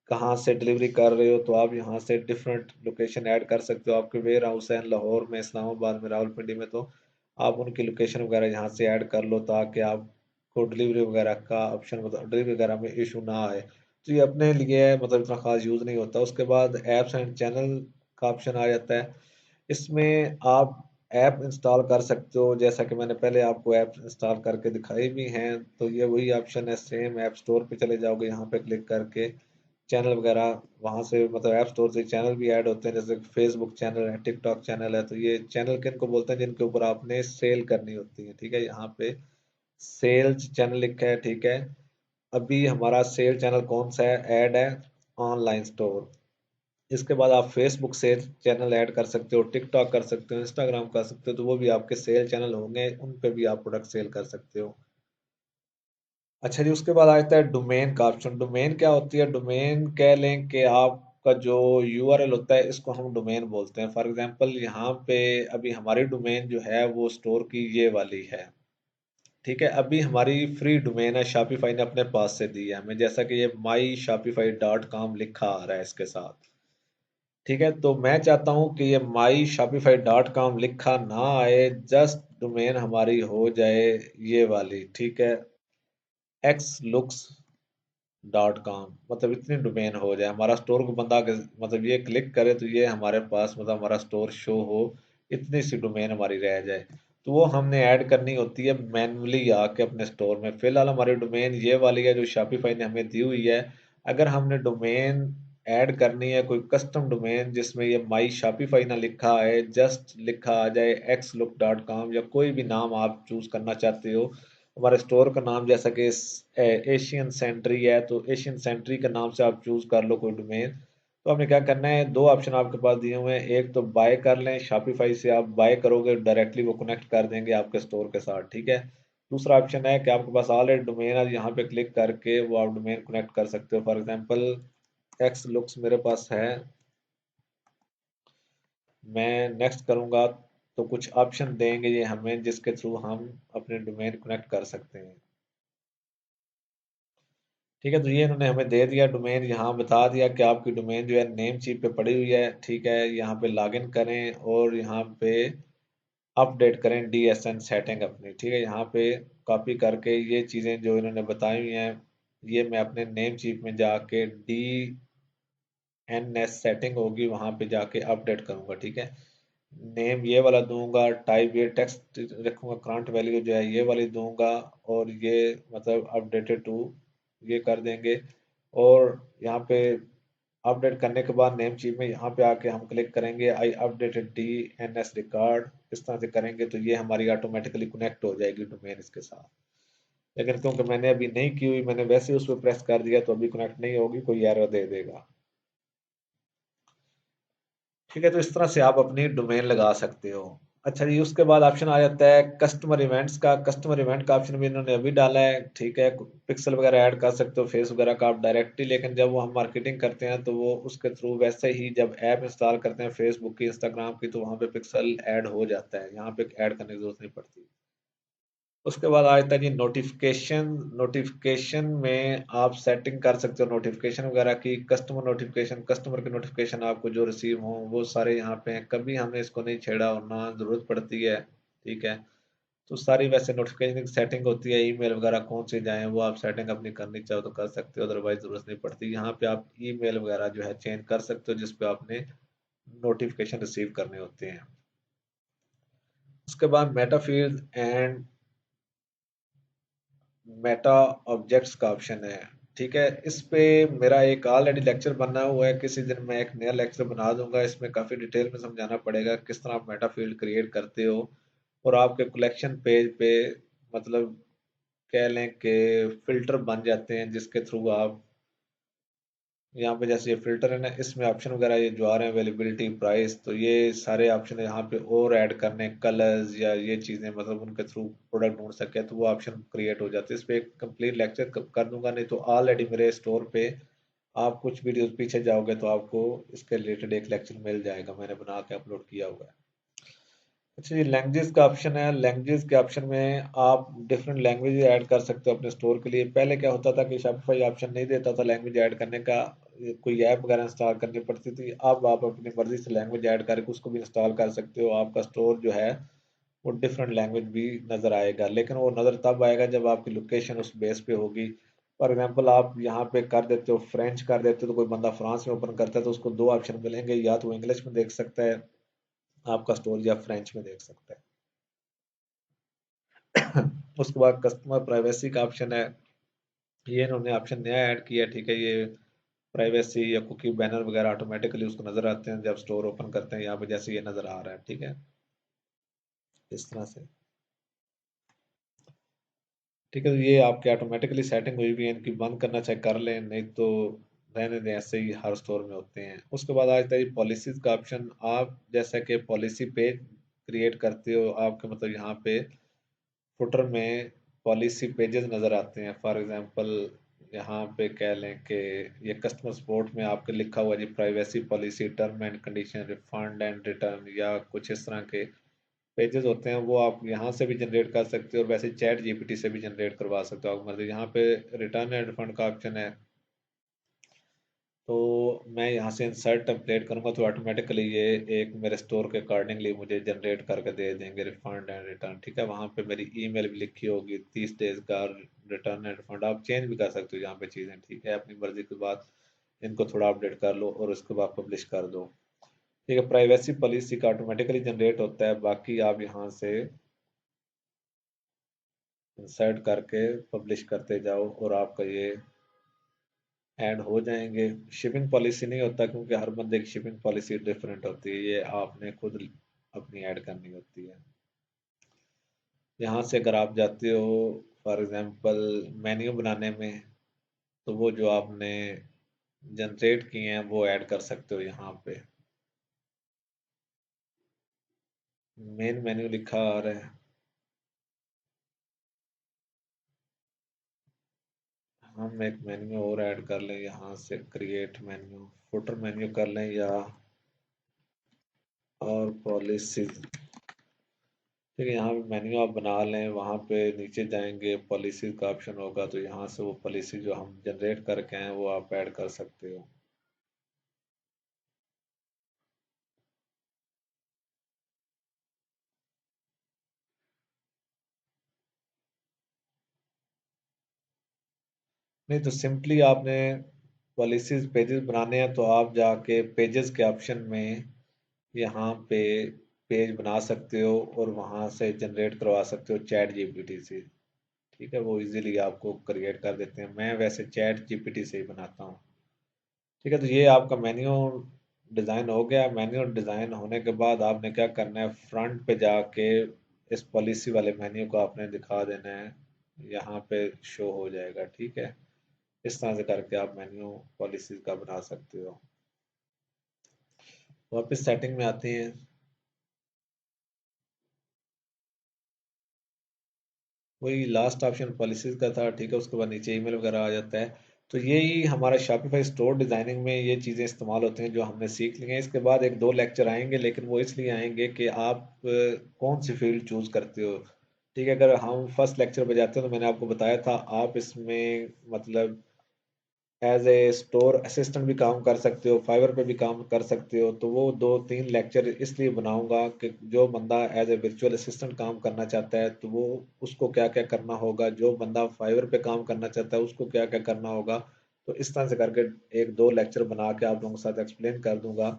कहाँ से डिलीवरी कर रहे हो तो आप यहाँ से डिफरेंट लोकेशन ऐड कर सकते हो। आपके वेयर हाउस है लाहौर में, इस्लामाबाद में, रावलपिंडी में, तो आप उनकी लोकेशन वगैरह यहाँ से ऐड कर लो ताकि आपको डिलीवरी वगैरह का ऑप्शन, मतलब डिलीवरी वगैरह में इशू ना आए। तो ये अपने लिए मतलब इतना खास यूज़ नहीं होता। उसके बाद एप्स एंड चैनल का ऑप्शन आ जाता है। इसमें आप ऐप इंस्टॉल कर सकते हो, जैसा कि मैंने पहले आपको ऐप इंस्टॉल करके दिखाई भी हैं। तो ये वही ऑप्शन है, सेम ऐप स्टोर पे चले जाओगे, यहाँ पे क्लिक करके चैनल वगैरह वहाँ से, मतलब ऐप स्टोर से चैनल भी ऐड होते हैं, जैसे फेसबुक चैनल है, टिकटॉक चैनल है। तो ये चैनल किन को बोलते हैं, जिनके ऊपर आपने सेल करनी होती है। ठीक है, यहाँ पे सेल्स चैनल लिखा है। ठीक है, अभी हमारा सेल चैनल कौन सा है, ऐड है ऑनलाइन स्टोर। इसके बाद आप फेसबुक से चैनल ऐड कर सकते हो, टिकटॉक कर सकते हो, इंस्टाग्राम कर सकते हो, तो वो भी आपके सेल चैनल होंगे, उन पे भी आप प्रोडक्ट सेल कर सकते हो। अच्छा जी, उसके बाद आता है डोमेन का ऑप्शन। डोमेन क्या होती है, डोमेन कह लें कि आपका जो यूआरएल होता है, इसको हम डोमेन बोलते हैं। फॉर एग्जांपल यहाँ पे अभी हमारी डोमेन जो है वो स्टोर की ये वाली है। ठीक है, अभी हमारी फ्री डोमेन है, शॉपिफाई ने अपने पास से दी है हमें, जैसा कि ये myshopify.com लिखा आ रहा है इसके साथ। ठीक है, तो मैं चाहता हूं कि ये myshopify.com लिखा ना आए, जस्ट डोमेन हमारी हो जाए ये वाली। ठीक है, xlooks.com, मतलब इतनी डोमेन हो जाए हमारा स्टोर को बंदा मतलब ये क्लिक करे तो ये हमारे पास मतलब हमारा स्टोर शो हो, इतनी सी डोमेन हमारी रह जाए। तो वो हमने ऐड करनी होती है मैन्युअली आके अपने स्टोर में। फिलहाल हमारी डोमेन ये वाली है जो शॉपिफाई ने हमें दी हुई है। अगर हमने डोमेन ऐड करनी है कोई कस्टम डोमेन जिसमें ये माई शॉपिफाई ना लिखा है, जस्ट लिखा आ जाए xlook.com, या कोई भी नाम आप चूज करना चाहते हो, हमारे स्टोर का नाम जैसा कि एशियन सेंट्री है तो एशियन सेंट्री के नाम से आप चूज कर लो कोई डोमेन। तो आपने क्या करना है, दो ऑप्शन आपके पास दिए हुए हैं, एक तो बाय कर लें, शॉपिफाई से आप बाय करोगे डायरेक्टली वो कनेक्ट कर देंगे आपके स्टोर के साथ। ठीक है, दूसरा ऑप्शन है कि आपके पास ऑलरेडी डोमेन है, यहाँ पे क्लिक करके वो आप डोमेन कनेक्ट कर सकते हो। फॉर एग्जांपल एक्स लुक्स मेरे पास है, मैं नेक्स्ट करूँगा तो कुछ ऑप्शन देंगे ये हमें, जिसके थ्रू हम अपने डोमेन कनेक्ट कर सकते हैं। ठीक है, तो ये इन्होंने हमें दे दिया डोमेन, यहाँ बता दिया कि आपकी डोमेन जो है नेम चीप पे पड़ी हुई है। ठीक है, यहाँ पे लॉगिन करें और यहाँ पे अपडेट करें डीएसएन सेटिंग अपनी। ठीक है, यहाँ पे कॉपी करके ये चीज़ें जो इन्होंने बताई हुई हैं, ये मैं अपने नेम चीप में जाके डीएनएस सेटिंग होगी वहाँ पे जाके अपडेट करूँगा। ठीक है, नेम ये वाला दूंगा, टाइप ये टेक्स्ट रखूंगा, करंट वैल्यू जो है ये वाली दूंगा, और ये मतलब अपडेटेड टू ये कर देंगे। और यहाँ पे अपडेट करने के बाद नेम चीफ में यहाँ पे आके हम क्लिक करेंगे I updated D N S record. इस तरह से करेंगे तो ये हमारी ऑटोमेटिकली कनेक्ट हो जाएगी डोमेन इसके साथ। लेकिन क्योंकि मैंने अभी नहीं की हुई, मैंने वैसे ही उस पर प्रेस कर दिया, तो अभी कनेक्ट नहीं होगी, कोई एरर दे देगा। ठीक है, तो इस तरह से आप अपनी डोमेन लगा सकते हो। अच्छा जी, उसके बाद ऑप्शन आ जाता है कस्टमर इवेंट्स का। कस्टमर इवेंट का ऑप्शन भी इन्होंने अभी डाला है। ठीक है, पिक्सल वगैरह ऐड कर सकते हो, फेस वगैरह का आप डायरेक्टली, लेकिन जब वो हम मार्केटिंग करते हैं तो वो उसके थ्रू वैसे ही जब ऐप इंस्टॉल करते हैं फेसबुक की, इंस्टाग्राम की, तो वहाँ पे पिक्सल ऐड हो जाता है, यहाँ पे ऐड करने की जरूरत नहीं पड़ती। उसके बाद आ जाता है जी नोटिफिकेशन। नोटिफिकेशन में आप सेटिंग कर सकते हो नोटिफिकेशन वगैरह की। कस्टमर नोटिफिकेशन, कस्टमर के नोटिफिकेशन आपको जो रिसीव हो वो सारे यहाँ पे हैं, कभी हमने इसको नहीं छेड़ा और ना जरूरत पड़ती है। ठीक है, तो सारी वैसे नोटिफिकेशन की सेटिंग होती है, ईमेल वगैरह कौन से जाएं वो आप सेटिंग अपनी करनी चाहो तो कर सकते हो, अदरवाइज जरूरत नहीं पड़ती। यहाँ पे आप ईमेल वगैरह जो है चेंज कर सकते हो जिसपे आपने नोटिफिकेशन रिसीव करने होते हैं। उसके बाद Meta field and Meta objects का ऑप्शन है। ठीक है, इस पे मेरा एक ऑलरेडी लेक्चर बना हुआ है, किसी दिन मैं एक नया लेक्चर बना दूंगा, इसमें काफ़ी डिटेल में समझाना पड़ेगा किस तरह आप मेटा फील्ड क्रिएट करते हो। और आपके कलेक्शन पेज पे मतलब कह लें कि फिल्टर बन जाते हैं जिसके थ्रू आप यहाँ पे जैसे ये फिल्टर है ना, इसमें ऑप्शन वगैरह ये जो आ रहे हैं अवेलेबिलिटी प्राइस, तो ये सारे ऑप्शन यहाँ पे और ऐड करने, कलर्स या ये चीज़ें मतलब उनके थ्रू प्रोडक्ट ढूंढ सके तो वो ऑप्शन क्रिएट हो जाते हैं। इस पे एक कंप्लीट लेक्चर कर दूंगा, नहीं तो ऑलरेडी मेरे स्टोर पे आप कुछ वीडियोस पीछे जाओगे तो आपको इसके रिलेटेड एक लेक्चर मिल जाएगा, मैंने बना के अपलोड किया हुआ है। अच्छा, ये लैंग्वेज का ऑप्शन है। लैंग्वेज के ऑप्शन में आप डिफरेंट लैंग्वेज ऐड कर सकते हो अपने स्टोर के लिए। पहले क्या होता था कि शॉपिफाई ऑप्शन नहीं देता था लैंग्वेज ऐड करने का, कोई ऐप वगैरह इंस्टॉल करनी पड़ती थी। अब आप अपनी मर्जी से लैंग्वेज ऐड करके उसको भी इंस्टॉल कर सकते हो, आपका स्टोर जो है वो डिफरेंट लैंग्वेज भी नज़र आएगा। लेकिन वो नज़र तब आएगा जब आपकी लोकेशन उस बेस पे होगी। फॉर एग्जांपल आप यहाँ पे कर देते हो फ्रेंच कर देते हो, तो कोई बंदा फ्रांस में ओपन करता है तो उसको दो ऑप्शन मिलेंगे, या तो वो इंग्लिश में देख सकता है आपका स्टोर, या फ्रेंच में देख सकता है। उसके बाद कस्टमर प्राइवेसी का ऑप्शन है, ये इन्होंने ऑप्शन नया ऐड किया है। ठीक है, ये प्राइवेसी या कुकी बैनर वगैरह ऑटोमेटिकली उसको नजर आते हैं जब स्टोर ओपन करते हैं, यहाँ पे जैसे ये नजर आ रहा है। ठीक है, इस तरह से। ठीक है, तो ये आपके ऑटोमेटिकली सेटिंग हुई भी है, इनकी बंद करना चाहे कर लें, नहीं तो रहने दें, ऐसे ही हर स्टोर में होते हैं। उसके बाद आता है पॉलिसीज का ऑप्शन। आप जैसा कि पॉलिसी पेज क्रिएट करते हो, आपके मतलब यहाँ पे फुटर में पॉलिसी पेजेस नज़र आते हैं। फॉर एग्जांपल यहाँ पे कह लें कि ये कस्टमर सपोर्ट में आपके लिखा हुआ जी privacy policy, term and condition, refund and return, या कुछ इस तरह के पेजेस होते हैं, वो आप यहाँ से भी जनरेट कर सकते हो और वैसे चैट जीपीटी से भी जनरेट करवा सकते हो आप मर्जी। यहाँ पे रिटर्न एंड रिफंड का ऑप्शन है, तो मैं यहाँ से इंसर्ट टेम्पलेट करूँगा तो ऑटोमेटिकली ये एक मेरे स्टोर के अकॉर्डिंगली मुझे जनरेट करके दे देंगे रिफंड एंड रिटर्न। ठीक है, वहाँ पे मेरी ईमेल भी लिखी होगी 30 डेज का रिटर्न एंड रिफंड, आप चेंज भी कर सकते हो यहाँ पे चीज़ें। ठीक है, अपनी मर्जी के बाद इनको थोड़ा अपडेट कर लो और उसके बाद पब्लिश कर दो। ठीक है, प्राइवेसी पॉलिसी का ऑटोमेटिकली जनरेट होता है, बाकी आप यहाँ से इंसर्ट करके पब्लिश करते जाओ और आपका ये ऐड हो जाएंगे। शिपिंग पॉलिसी नहीं होता क्योंकि हर बंदे की शिपिंग पॉलिसी डिफरेंट होती है, ये आपने खुद अपनी ऐड करनी होती है। यहाँ से अगर आप जाते हो फॉर एग्जांपल मेन्यू बनाने में, तो वो जो आपने जनरेट किए हैं वो ऐड कर सकते हो यहाँ पे। मेन मेन्यू लिखा आ रहा है, हम एक मेन्यू और ऐड कर लें यहाँ से, क्रिएट मेन्यू, फुटर मेन्यू कर लें, या और पॉलिसीज। ठीक है, यहाँ पे मेन्यू आप बना लें, वहाँ पे नीचे जाएंगे पॉलिसीज का ऑप्शन होगा, तो यहाँ से वो पॉलिसी जो हम जनरेट करके हैं वो आप ऐड कर सकते हो। नहीं तो सिंपली आपने पॉलिसीज पेजेस बनाने हैं तो आप जाके पेजेस के ऑप्शन में यहाँ पे पेज बना सकते हो और वहाँ से जनरेट करवा सकते हो चैट जीपीटी से। ठीक है, वो इजीली आपको क्रिएट कर देते हैं। मैं वैसे चैट जीपीटी से ही बनाता हूँ। ठीक है, तो ये आपका मेन्यू डिज़ाइन हो गया। मेन्यू डिज़ाइन होने के बाद आपने क्या करना है, फ्रंट पे जाके इस पॉलिसी वाले मेन्यू को आपने दिखा देना है, यहाँ पे शो हो जाएगा। ठीक है, इस तरह से करके आप मेन्यू पॉलिसीज का बना सकते हो। वापस सेटिंग में आते हैं। वही लास्ट ऑप्शन पॉलिसीज का था। ठीक है, उसके बाद नीचे ईमेल वगैरह आ जाता है। तो यही हमारा शॉपिफाई स्टोर डिजाइनिंग में ये चीज़ें इस्तेमाल होती हैं जो हमने सीख ली हैं। इसके बाद एक दो लेक्चर आएंगे, लेकिन वो इसलिए आएंगे कि आप कौन सी फील्ड चूज करते हो। ठीक है, अगर हम फर्स्ट लेक्चर पे जाते हैं तो मैंने आपको बताया था आप इसमें मतलब एज ए स्टोर असिस्टेंट भी काम कर सकते हो, फाइवर पे भी काम कर सकते हो। तो वो दो तीन लेक्चर इसलिए बनाऊंगा कि जो बंदा एज ए वर्चुअल असिस्टेंट काम करना चाहता है तो वो उसको क्या क्या करना होगा, जो बंदा फाइवर पे काम करना चाहता है उसको क्या क्या करना होगा। तो इस तरह से करके एक दो लेक्चर बना के आप लोगों के साथ एक्सप्लेन कर दूंगा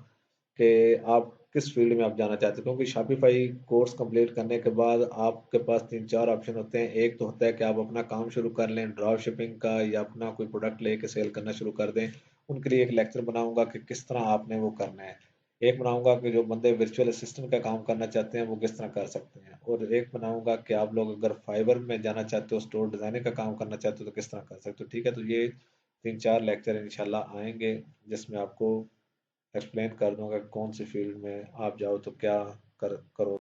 कि आप किस फील्ड में आप जाना चाहते हो। क्योंकि शॉपिफाई कोर्स कंप्लीट करने के बाद आपके पास तीन चार ऑप्शन होते हैं। एक तो होता है कि आप अपना काम शुरू कर लें ड्रॉप शिपिंग का, या अपना कोई प्रोडक्ट लेके सेल करना शुरू कर दें। उनके लिए एक लेक्चर बनाऊंगा कि किस तरह आपने वो करना है। एक बनाऊंगा कि जो बंदे वर्चुअल असिस्टेंट का काम करना चाहते हैं वो किस तरह कर सकते हैं। और एक बनाऊंगा कि आप लोग अगर फाइबर में जाना चाहते हो, स्टोर डिजाइनिंग का काम करना चाहते हो तो किस तरह कर सकते हो। ठीक है, तो ये तीन चार लेक्चर इंशाल्लाह आएंगे जिसमें आपको एक्सप्लेन कर दूंगा कि कौन सी फील्ड में आप जाओ तो क्या करो।